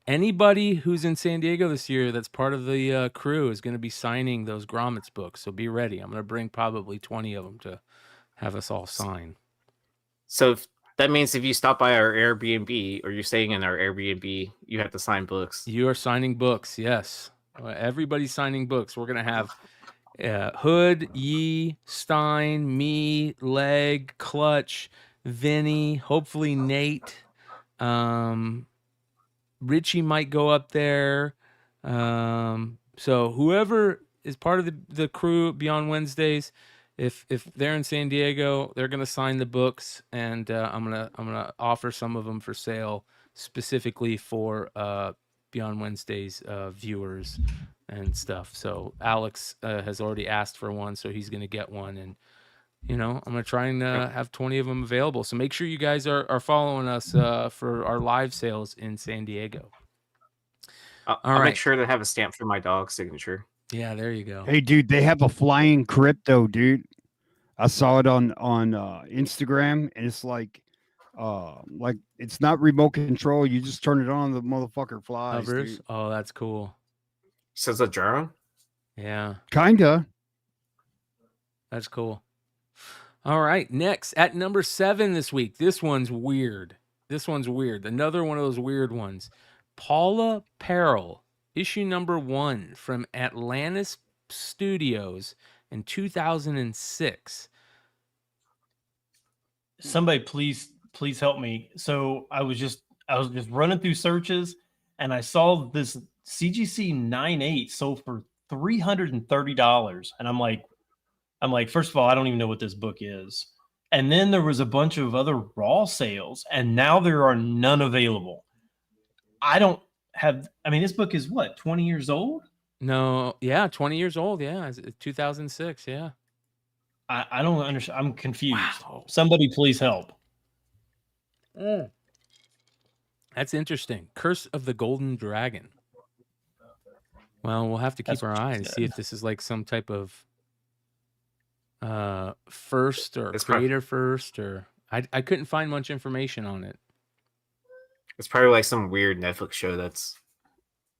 Anybody who's in San Diego this year that's part of the crew is going to be signing those Grommets books, so be ready. I'm going to bring probably 20 of them to have us all sign. So that means if you stop by our Airbnb or you're staying in our Airbnb, you have to sign books. You are signing books, yes. Everybody's signing books. We're going to have Hood, Yee, Stein, me, Leg, Clutch, Vinny, hopefully Nate. Richie might go up there. So whoever is part of the crew Beyond Wednesdays, if they're in San Diego, they're gonna sign the books, and I'm gonna offer some of them for sale specifically for Beyond Wednesdays viewers and stuff. So Alex has already asked for one, so he's gonna get one, and I'm gonna try and have 20 of them available. So make sure you guys are following us for our live sales in San Diego. I'll make sure to have a stamp for my dog's signature. Yeah, there you go. Hey, dude, they have a flying crypto, dude. I saw it on Instagram, and it's like it's not remote control. You just turn it on, the motherfucker flies. Dude. Oh, that's cool. So it's a drone? Yeah. Kinda. That's cool. All right, next at number 7 this week. This one's weird. Another one of those weird ones. Paula Perel, issue number 1 from Atlantis Studios in 2006. Somebody please help me. So I was just running through searches and I saw this CGC 9.8 sold for $330. And I'm like, first of all, I don't even know what this book is. And then there was a bunch of other raw sales, and now there are none available. This book is what, 20 years old? No, yeah, 20 years old. Yeah, it's 2006. Yeah. I don't understand. I'm confused. Wow. Somebody please help. That's interesting. Curse of the Golden Dragon. Well, we'll have to keep our eye and see if this is like some type of first or creator first, or I couldn't find much information on it. It's probably like some weird Netflix show that's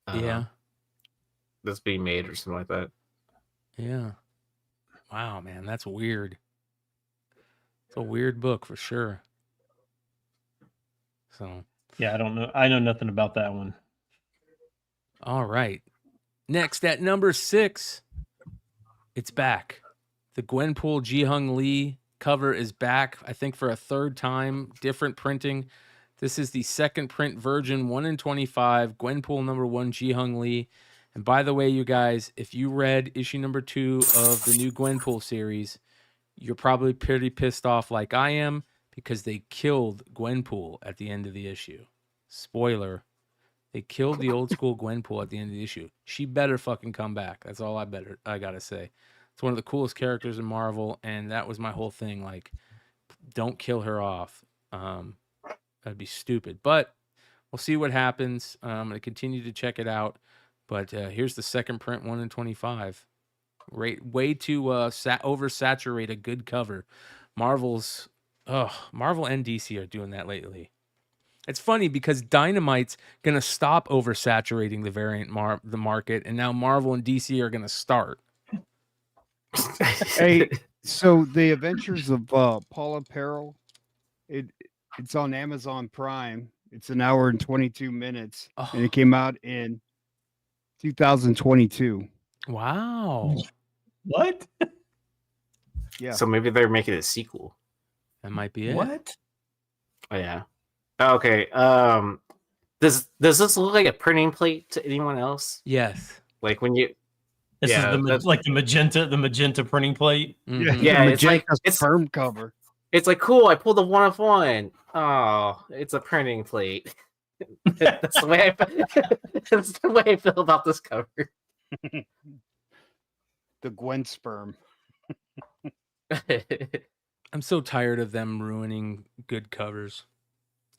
that's being made or something like that. Yeah. Wow, man, that's weird. It's a weird book for sure. So yeah, I don't know. I know nothing about that one. All right. Next at number 6, it's back. The Gwenpool Ji-Hung Lee cover is back, I think for a third time, different printing. This is the second print version, 1 in 25, Gwenpool number 1, Ji-Hung Lee. And by the way, you guys, if you read issue number 2 of the new Gwenpool series, you're probably pretty pissed off like I am, because they killed Gwenpool at the end of the issue. Spoiler. They killed the old school Gwenpool at the end of the issue. She better fucking come back. That's all I gotta say. It's one of the coolest characters in Marvel, and that was my whole thing. Like, don't kill her off. That'd be stupid. But we'll see what happens. I'm gonna continue to check it out. But here's the second print, 1 in 25. Way too oversaturate a good cover. Marvel and DC are doing that lately. It's funny because Dynamite's gonna stop oversaturating the variant the market, and now Marvel and DC are gonna start. Hey, so the Adventures of Paula Perel, it's on Amazon Prime. It's an hour and 22 minutes, and it came out in 2022. Wow. What? Yeah. So maybe they're making a sequel. That might be it. What? Oh yeah. Okay. Does this look like a printing plate to anyone else? Yes. Like when you. This is the magenta printing plate. Mm-hmm. Yeah, it's like it's firm cover. It's like cool. I pulled a 1 of 1. Oh, it's a printing plate. That's the way I feel about this cover. The Gwen sperm. I'm so tired of them ruining good covers.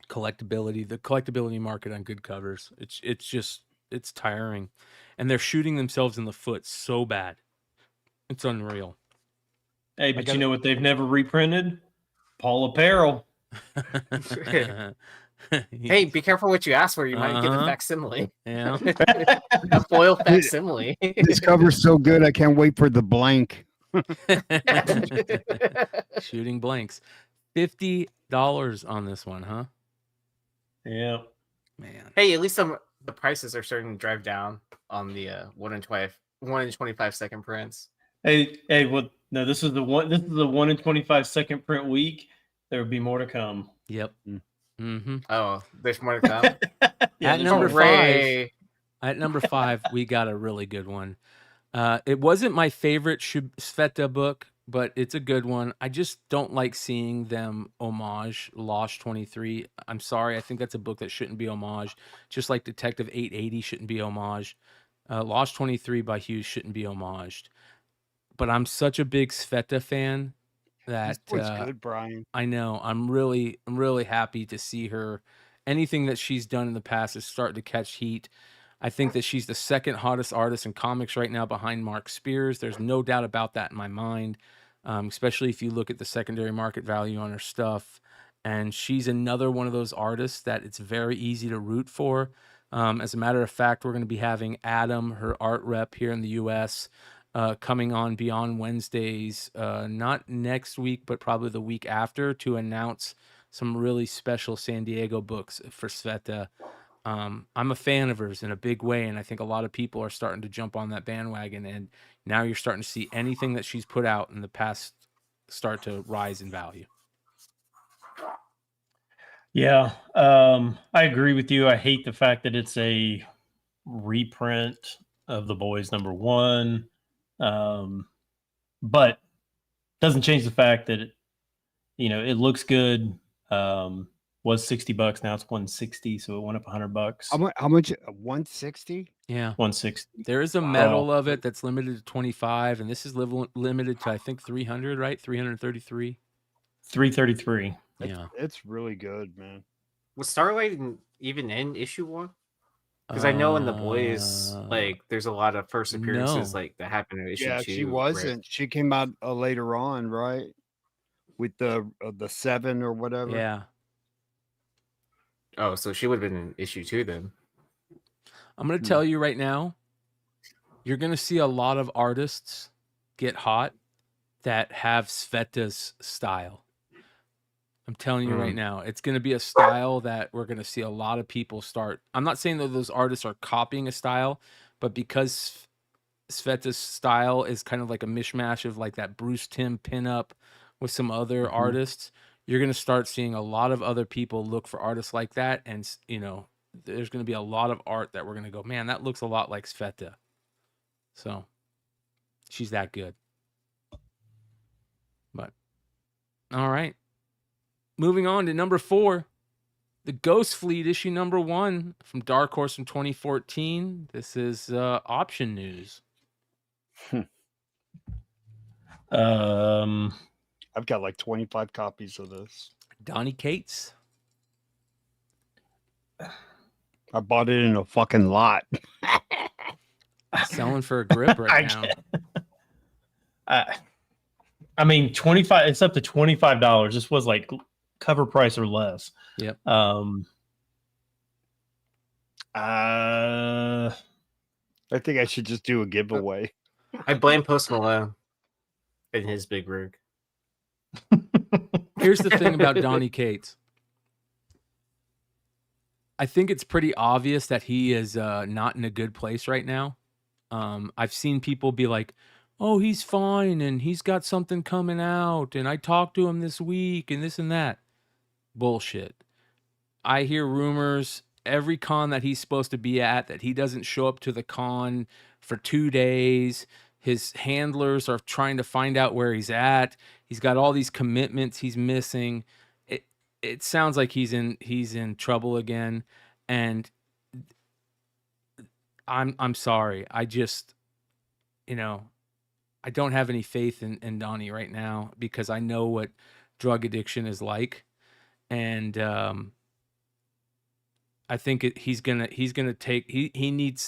The collectability market on good covers. It's tiring. And they're shooting themselves in the foot so bad. It's unreal. Hey, but you know what they've never reprinted? Paula Perel. Hey, be careful what you ask for. You might get a facsimile. Yeah. A foil facsimile. This cover's so good, I can't wait for the blank. Shooting blanks. $50 on this one, huh? Yeah. Man. Hey, at least the prices are starting to drive down on the 1 in 25 second prints. Hey, well, no, this is the 1 in 25 second print week. There will be more to come. Yep. Mm-hmm. Oh, there's more to come. Yeah, At number 5, we got a really good one. It wasn't my favorite Sveta book, but it's a good one. I just don't like seeing them homage Lost 23. I'm sorry. I think that's a book that shouldn't be homaged. Just like Detective 880 shouldn't be homaged. Lost 23 by Hughes shouldn't be homaged. But I'm such a big Sveta fan that This book's good, Brian. I know. I'm really happy to see her. Anything that she's done in the past is starting to catch heat. I think that she's the second hottest artist in comics right now behind Mark Spears. There's no doubt about that in my mind, especially if you look at the secondary market value on her stuff. And she's another one of those artists that it's very easy to root for. As a matter of fact, we're going to be having Adam, her art rep here in the U.S., coming on Beyond Wednesdays, not next week, but probably the week after, to announce some really special San Diego books for Sveta. I'm a fan of hers in a big way, and I think a lot of people are starting to jump on that bandwagon, and now you're starting to see anything that she's put out in the past start to rise in value. Yeah, I agree with you. I hate the fact that it's a reprint of The Boys #1, but doesn't change the fact that it looks good. Was $60, now it's $160, so it went up $100. How much? 160? Yeah, 160. there is a medal of it that's limited to 25, and this is limited to, I think, 300, right? 333. 333. Yeah, It's really good, man. Was Starlight even in issue 1? Because I know in The Boys, like, there's a lot of first appearances no. like that happen in issue 2. Yeah, she right? wasn't. She came out later on, right? With the 7 or whatever. Yeah. Oh, so she would have been in issue 2 then. I'm going to tell you right now, you're going to see a lot of artists get hot that have Sveta's style. I'm telling you right now, it's going to be a style that we're going to see a lot of people start. I'm not saying that those artists are copying a style, but because Sveta's style is kind of like a mishmash of like that Bruce Timm pinup with some other artists, you're going to start seeing a lot of other people look for artists like that. And, there's going to be a lot of art that we're going to go, man, that looks a lot like Sveta. So she's that good. But all right. Moving on to number 4, the Ghost Fleet issue #1 from Dark Horse from 2014. This is option news. I've got like 25 copies of this. Donny Cates. I bought it in a fucking lot. Selling for a grip right now. I mean, 25. It's up to $25. This was like cover price or less. Yep. I think I should just do a giveaway. I blame Post Malone and his big rig. Here's the thing about Donny Cates. I think it's pretty obvious that he is not in a good place right now. I've seen people be like, oh, he's fine and he's got something coming out and I talked to him this week and this and that. Bullshit. I hear rumors every con that he's supposed to be at that he doesn't show up to the con for 2 days. His handlers are trying to find out where he's at. He's got all these commitments he's missing. It sounds like he's in trouble again, and I'm sorry. I just, I don't have any faith in Donnie right now because I know what drug addiction is like, and I think he's gonna take he needs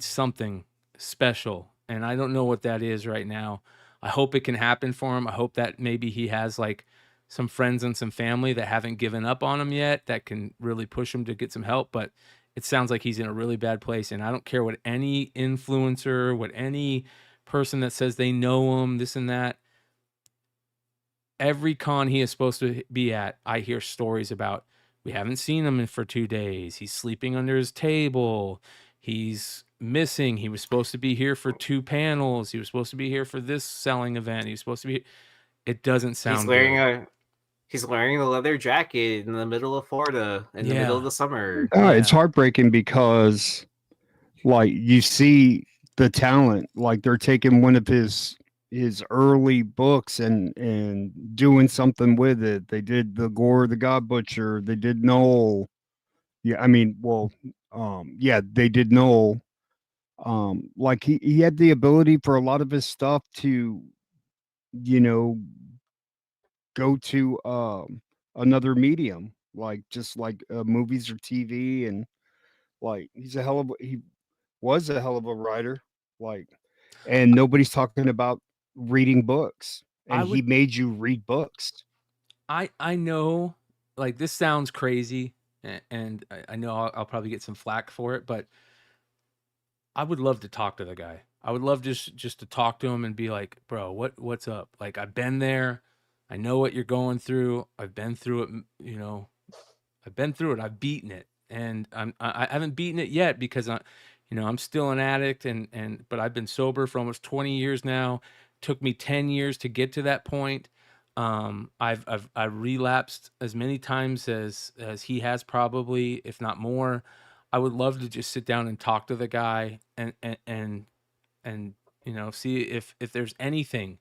something special, and I don't know what that is right now. I hope it can happen for him. I hope that maybe he has like some friends and some family that haven't given up on him yet that can really push him to get some help. But it sounds like he's in a really bad place. And I don't care what any influencer, what any person that says they know him, this and that. Every con he is supposed to be at, I hear stories about, we haven't seen him for 2 days. He's sleeping under his table. He's missing. He was supposed to be here for 2 panels. He was supposed to be here for this selling event. He was supposed to be. It doesn't sound good. He's wearing a leather jacket in the middle of Florida in the middle of the summer. It's heartbreaking because, like, you see the talent. Like, they're taking one of his early books and doing something with it. They did the Gore the God Butcher. They did Noel. Yeah, I mean, well, they did Noel. Like he had the ability for a lot of his stuff to, go to another medium, like just like movies or TV, and like he was a hell of a writer, like, and nobody's talking about reading books, and he made you read books. I know, like, this sounds crazy, and I know I'll probably get some flack for it, but I would love to talk to the guy. I would love just to talk to him and be like, bro, what's up? Like, I've been there. I know what you're going through. I've been through it. You know, I've been through it. I've beaten it, and I haven't beaten it yet because I'm still an addict, but I've been sober for almost 20 years now. Took me 10 years to get to that point. I've relapsed as many times as he has, probably, if not more. I would love to just sit down and talk to the guy and see if there's anything.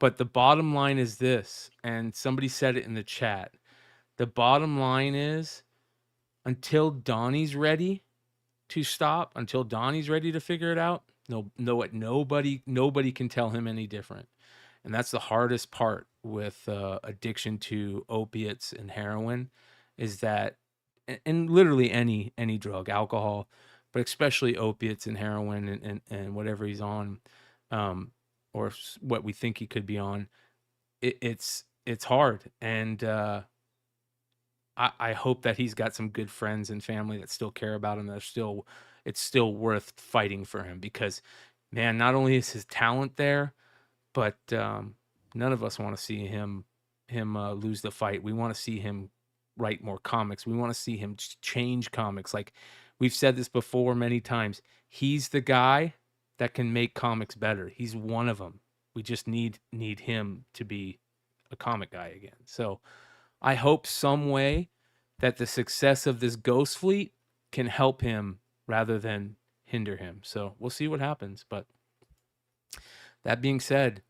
But the bottom line is this, and somebody said it in the chat. The bottom line is, until Donnie's ready to stop, until Donnie's ready to figure it out, nobody can tell him any different. And that's the hardest part with addiction to opiates and heroin, is that, and literally any drug, alcohol, but especially opiates and heroin and whatever he's on, or what we think he could be on. It's hard. And I hope that he's got some good friends and family that still care about him. It's still worth fighting for him, because, man, not only is his talent there, but none of us want to see him lose the fight. We want to see him write more comics. We want to see him change comics. Like we've said this before many times, he's the guy that can make comics better. He's one of them. We just need him to be a comic guy again. So I hope some way that the success of this Ghost Fleet can help him rather than hinder him. So we'll see what happens. But that being said,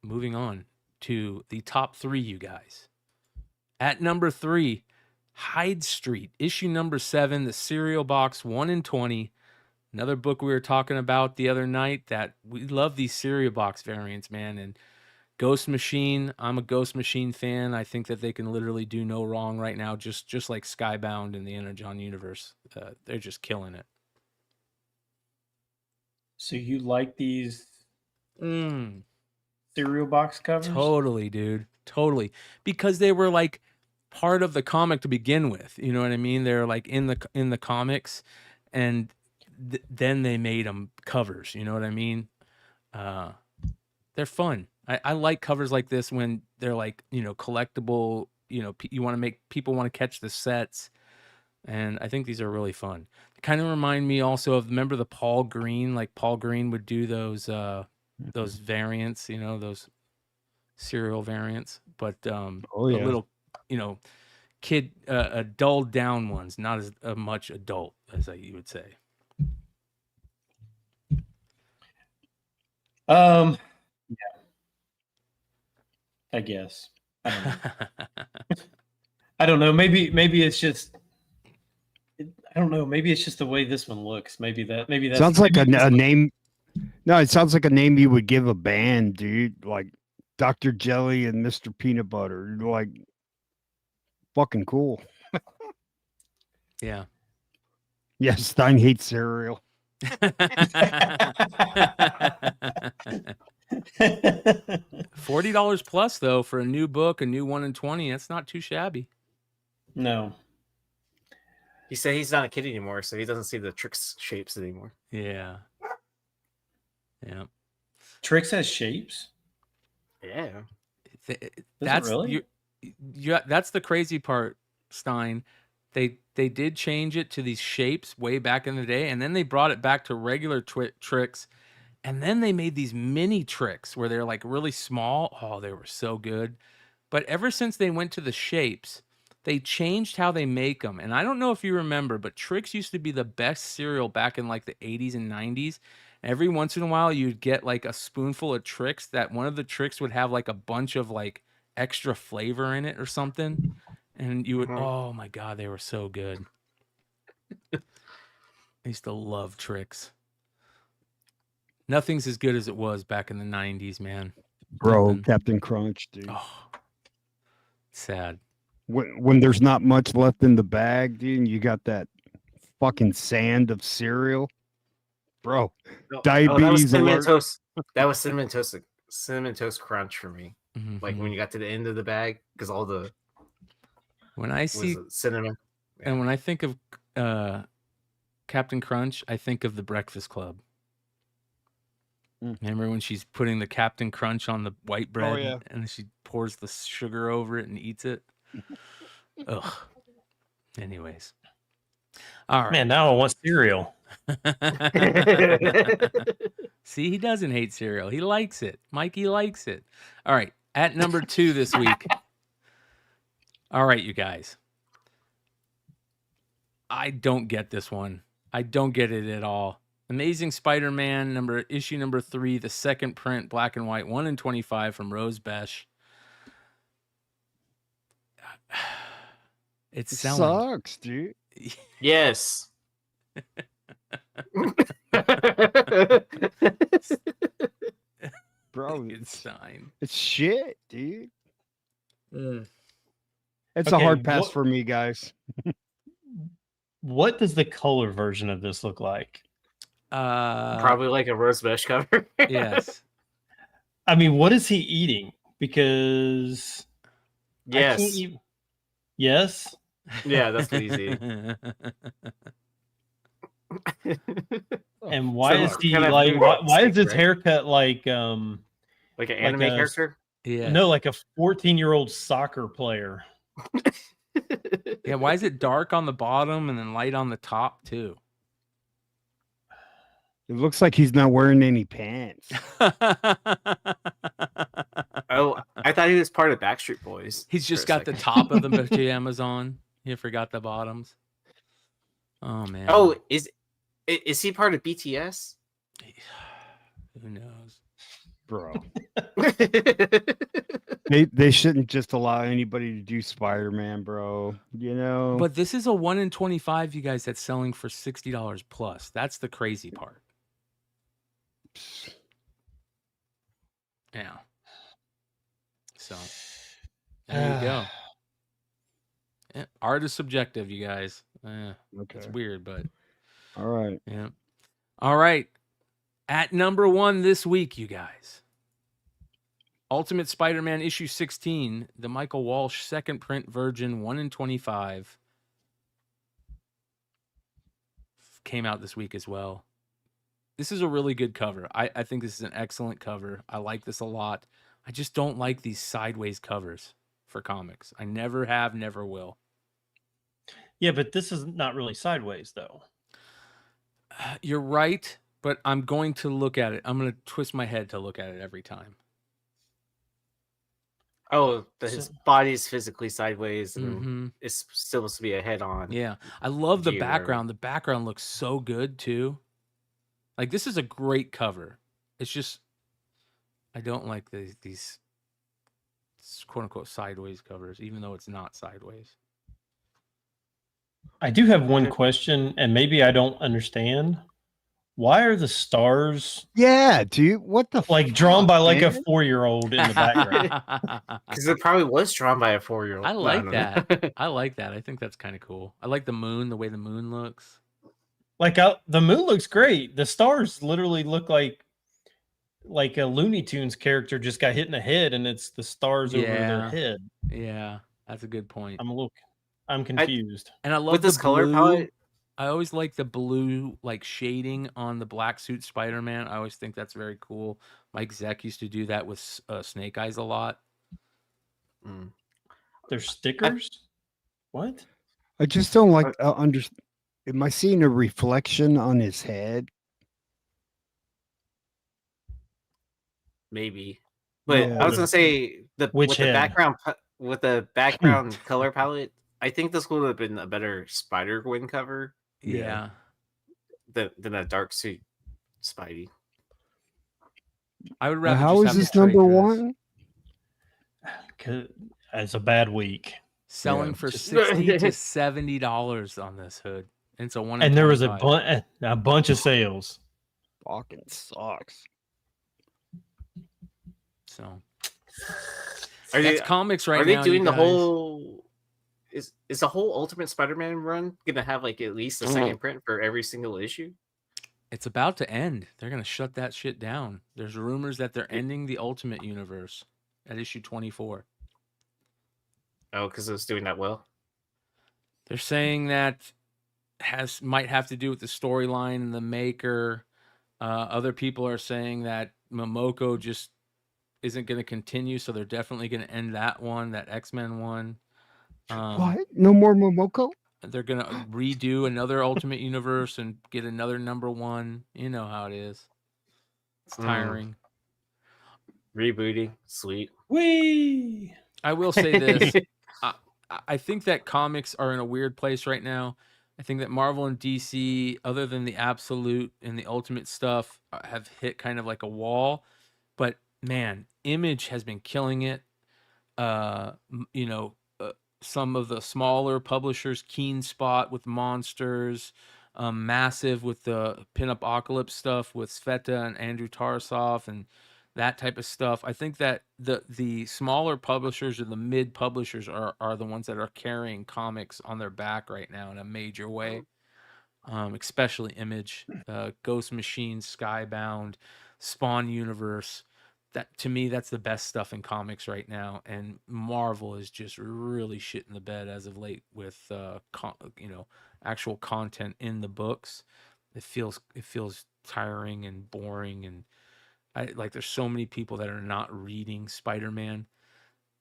moving on to the top 3, you guys. At number 3, Hyde Street, issue number 7, the Serial Box 1 in 20. Another book we were talking about the other night, that we love these Serial Box variants, man. And Ghost Machine, I'm a Ghost Machine fan. I think that they can literally do no wrong right now, just like Skybound and the Energon universe. They're just killing it. So you like these Serial Box covers? Totally, dude. Totally. Because they were like part of the comic to begin with. You know what I mean? They're like in the comics, and then they made them covers. You know what I mean? They're fun. I like covers like this when they're like, collectible, you want to make people want to catch the sets. And I think these are really fun. They kind of remind me also of, remember the Paul Green? Like Paul Green would do those variants, those serial variants. But the little, kid, dulled down ones, not as much adult as you would say. Yeah. I guess. I don't know. I don't know. Maybe it's just. I don't know. Maybe it's just the way this one looks. Maybe that sounds like a name. No, it sounds like a name you would give a band, dude. Like Dr. Jelly and Mr. Peanut Butter. Like fucking cool. Yeah. Yeah, Stein hates cereal. $40 plus though for a new book, a new 1 in 20. That's not too shabby. No. He said he's not a kid anymore, so he doesn't see the Tricks shapes anymore. Yeah. Tricks has shapes? Yeah. That's really? That's the crazy part, Stein. They did change it to these shapes way back in the day, and then they brought it back to regular tricks, and then they made these mini tricks where they're like really small. Oh, they were so good. But ever since they went to the shapes, they changed how they make them. And I don't know if you remember, but Tricks used to be the best cereal back in like the 80s and 90s. Every once in a while, you'd get like a spoonful of Tricks that one of the Tricks would have like a bunch of like extra flavor in it or something. And you would, oh my God, they were so good. I used to love Tricks. Nothing's as good as it was back in the 90s, man. Bro, Nothing. Captain Crunch, dude. Oh, sad. When there's not much left in the bag, dude, and you got that fucking sand of cereal. Bro, diabetes that was cinnamon alert. toast. That was cinnamon toast crunch for me. Mm-hmm. Like when you got to the end of the bag, because all the when I see cinnamon, and when I think of Captain Crunch, I think of the Breakfast Club. Remember when she's putting the Captain Crunch on the white bread yeah. and she pours the sugar over it and eats it? Ugh. Anyways. All right. Man, now I want cereal. See, he doesn't hate cereal. He likes it. Mikey likes it. All right. At number 2 this week. All right, you guys. I don't get this one. I don't get it at all. Amazing Spider-Man issue number 3, the second print, black and white, 1 in 25 from Rose Besh. It's It selling. sucks, dude. Yes. Bro, It's Stein. it's shit, dude. Mm. It's a Okay, hard pass what- for me, guys. What does the color version of this look like? Probably like a Rose Besh cover. Yes. I mean, what is he eating? Because I can't Yes. even... Yes. Yeah, that's what he's eating. And why So is he kind of like? Why is his right? haircut like Like an anime a- character? Yeah. no, like a 14-year-old soccer player? Yeah, why is it dark on the bottom and then light on the top too? It looks like he's not wearing any pants. Oh, I thought he was part of Backstreet Boys. He's just for a got the second. top of the pajamas on. You forgot the bottoms. Oh man. Oh, is he part of BTS? Who knows? Bro. They shouldn't just allow anybody to do Spider-Man, bro. You know? But this is a 1 in 25, you guys, that's selling for $60 plus. That's the crazy part. Yeah. So there you go. Yeah, art is subjective, you guys. Okay. It's weird, but All right. yeah. All right. At number 1 this week, you guys. Ultimate Spider-Man issue 16, the Michael Walsh second print Virgin 1 in 25. Came out this week as well. This is a really good cover. I think this is an excellent cover. I like this a lot. I just don't like these sideways covers for comics. I never have, never will. Yeah, but this is not really sideways though. You're right, but I'm going to look at it. I'm going to twist my head to look at it every time. Oh, his body's physically sideways and Mhm. it's still supposed to be a head-on. Yeah. I love the view, background. The background looks so good too. Like, this is a great cover. It's just, I don't like these quote unquote sideways covers, even though it's not sideways. I do have one question, and maybe I don't understand. Why are the stars Yeah, dude. What the like drawn by like a man? 4-year-old in the background? Because it probably was drawn by a 4-year-old. I No, like no, no. that. I like that. I think that's kind of cool. I like the moon, the way the moon looks. Like the moon looks great. The stars literally look like a Looney Tunes character just got hit in the head, and it's the stars over their Yeah. head. Yeah, that's a good point. I'm confused. And I love With this the color blue. palette, I always like the blue like shading on the black suit Spider-Man. I always think that's very cool. Mike Zeck used to do that with Snake Eyes a lot. They're stickers. What? I just don't like am I seeing a reflection on his head? maybe. But Yeah. I was gonna say Which with head? the background color palette, I think this would have been a better Spider-Gwen cover Yeah. than a dark suit Spidey. I would rather How just is have this the trade number dress. 1? 'Cause it's a bad week. Selling Yeah. for $60 to $70 on this hood. And it's a 1 in And there was a 25. bunch of sales. Fucking sucks. So Are that's they comics right are they now. doing you the guys. whole? Is the whole Ultimate Spider-Man run gonna have like at least a second print for every single issue? It's about to end. They're gonna shut that shit down. There's rumors that they're ending the Ultimate Universe at issue 24. Oh, because it was doing that well. They're saying that might have to do with the storyline and the maker. Other people are saying that Momoko just isn't going to continue, so they're definitely going to end that one, that X-Men one. What? No more Momoko? They're going to redo another Ultimate Universe and get another #1. You know how it is. It's tiring. Rebooting, sweet. Whee! I will say this. I think that comics are in a weird place right now. I think that Marvel and DC, other than the Absolute and the Ultimate stuff, have hit kind of like a wall. But man, Image has been killing it. Some of the smaller publishers, Keen Spot with Monsters, Massive with the Pinup Apocalypse stuff with Sveta and Andrew Tarasov and that type of stuff. I think that the smaller publishers or the mid publishers are the ones that are carrying comics on their back right now in a major way. Especially Image, Ghost Machine, Skybound, Spawn Universe. That, to me, that's the best stuff in comics right now. And Marvel is just really shit in the bed as of late with actual content in the books. It feels tiring and boring, and there's so many people that are not reading Spider-Man,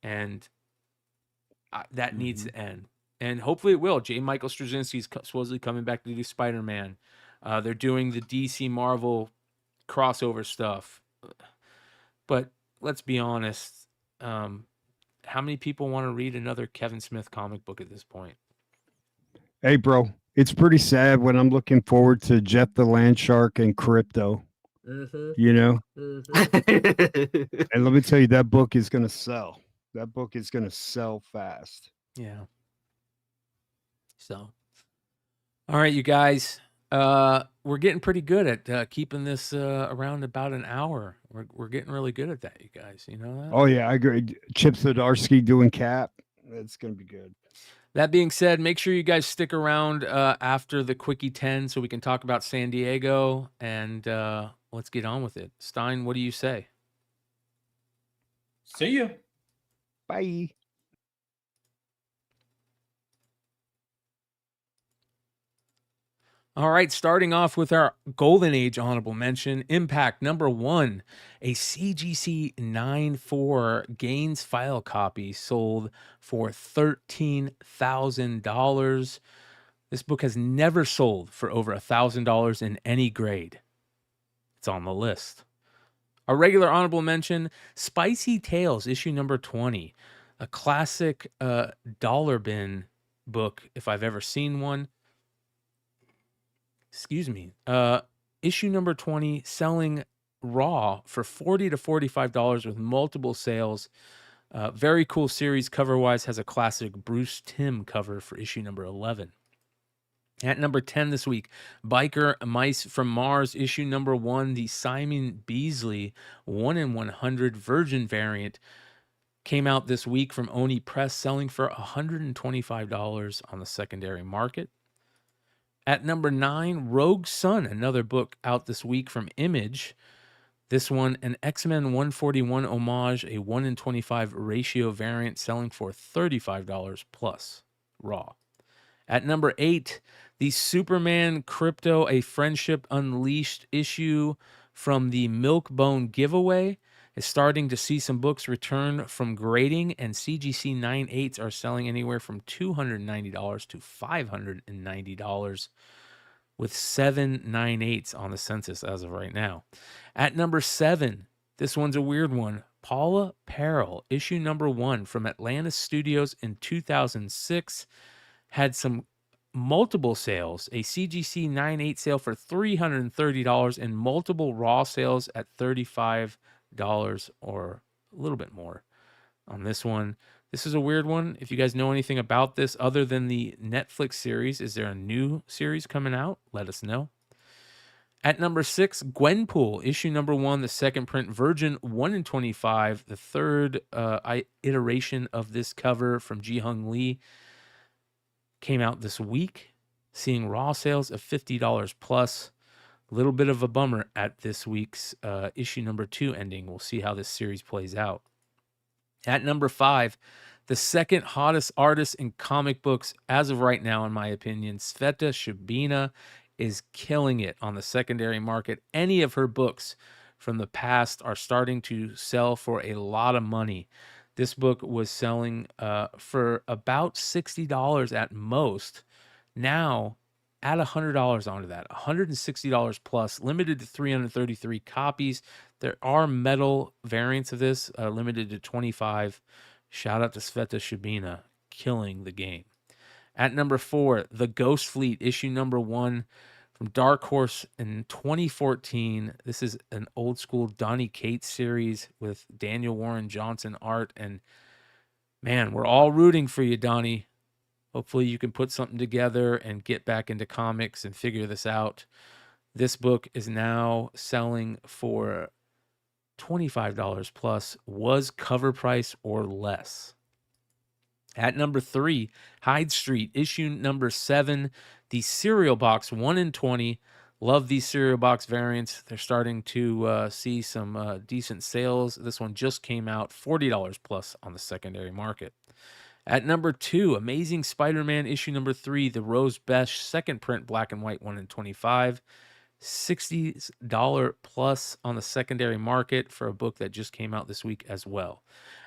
and that needs to end. And hopefully it will. J. Michael Straczynski is supposedly coming back to do Spider-Man. They're doing the DC Marvel crossover stuff. But let's be honest. How many people want to read another Kevin Smith comic book at this point? Hey, bro, it's pretty sad when I'm looking forward to Jeff the Land Shark and Crypto. You know? And let me tell you, that book is going to sell. That book is going to sell fast. Yeah. So, all right, you guys, we're getting pretty good at keeping this around about an hour. We're getting really good at that, you guys. You know that? Oh yeah, I agree. Chip Zdarsky doing Cap. It's going to be good. That being said, make sure you guys stick around after the Quickie 10 so we can talk about San Diego, and let's get on with it. Stein, what do you say? See you. Bye. All right, starting off with our Golden Age honorable mention, Impact #1, a CGC 9.4 Gaines file copy sold for $13,000. This book has never sold for over $1,000 in any grade. It's on the list. Our regular honorable mention, Spicy Tales, issue #20, a classic dollar bin book, if I've ever seen one. Excuse me. Issue #20 selling raw for $40 to $45 with multiple sales. Very cool series cover-wise. Has a classic Bruce Timm cover for issue #11. At #10 this week, Biker Mice from Mars, issue #1, the Simon Beasley 1 in 100 Virgin variant came out this week from Oni Press, selling for $125 on the secondary market. At #9, Rogue Sun, another book out this week from Image. This one, an X-Men 141 homage, a 1 in 25 ratio variant, selling for $35 plus raw. At #8, the Superman Crypto, a Friendship Unleashed issue from the Milkbone giveaway, is starting to see some books return from grading, and CGC 9.8s are selling anywhere from $290 to $590, with 7 9.8s on the census as of right now. At #7, this one's a weird one. Paula Peril, issue #1 from Atlantis Studios in 2006, had some multiple sales, a CGC 9.8 sale for $330 and multiple raw sales at $35 or a little bit more on this one. This is a weird one. If you guys know anything about this other than the Netflix series, is there a new series coming out? Let us know. At #6, Gwenpool, issue #1, the second print Virgin 1 in 25, the third iteration of this cover from Ji-Hung Lee, came out this week, seeing raw sales of $50 plus. A little bit of a bummer at this week's issue #2 ending. We'll see how this series plays out. At #5, the second hottest artist in comic books as of right now, in my opinion, Sveta Shubina, is killing it on the secondary market. Any of her books from the past are starting to sell for a lot of money. This book was selling for about $60 at most. Now, add $100 onto that, $160 plus, limited to 333 copies. There are metal variants of this, limited to 25. Shout out to Sveta Shabina, killing the game. At number 4, The Ghost Fleet, issue number 1 from Dark Horse in 2014. This is an old school Donny Cates series with Daniel Warren Johnson art. And man, we're all rooting for you, Donnie. Hopefully you can put something together and get back into comics and figure this out. This book is now selling for $25 plus, was cover price or less. At number 3, Hyde Street, issue number 7, the cereal box 1 in 20. Love these cereal box variants. They're starting to see some decent sales. This one just came out, $40 plus on the secondary market. At number 2, Amazing Spider-Man issue number 3, the Rose Besh second print black and white 1 in 25. $60 plus on the secondary market for a book that just came out this week as well.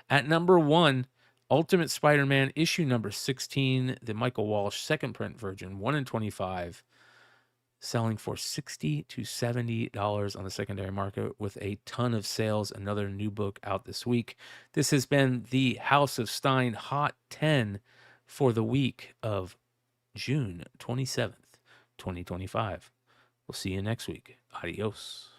At number 1, Ultimate Spider-Man issue number 16, the Michael Walsh second print version, 1 in 25, selling for $60 to $70 on the secondary market with a ton of sales. Another new book out this week. This has been the House of Stein Hot 10 for the week of June 27th, 2025. We'll see you next week. Adios.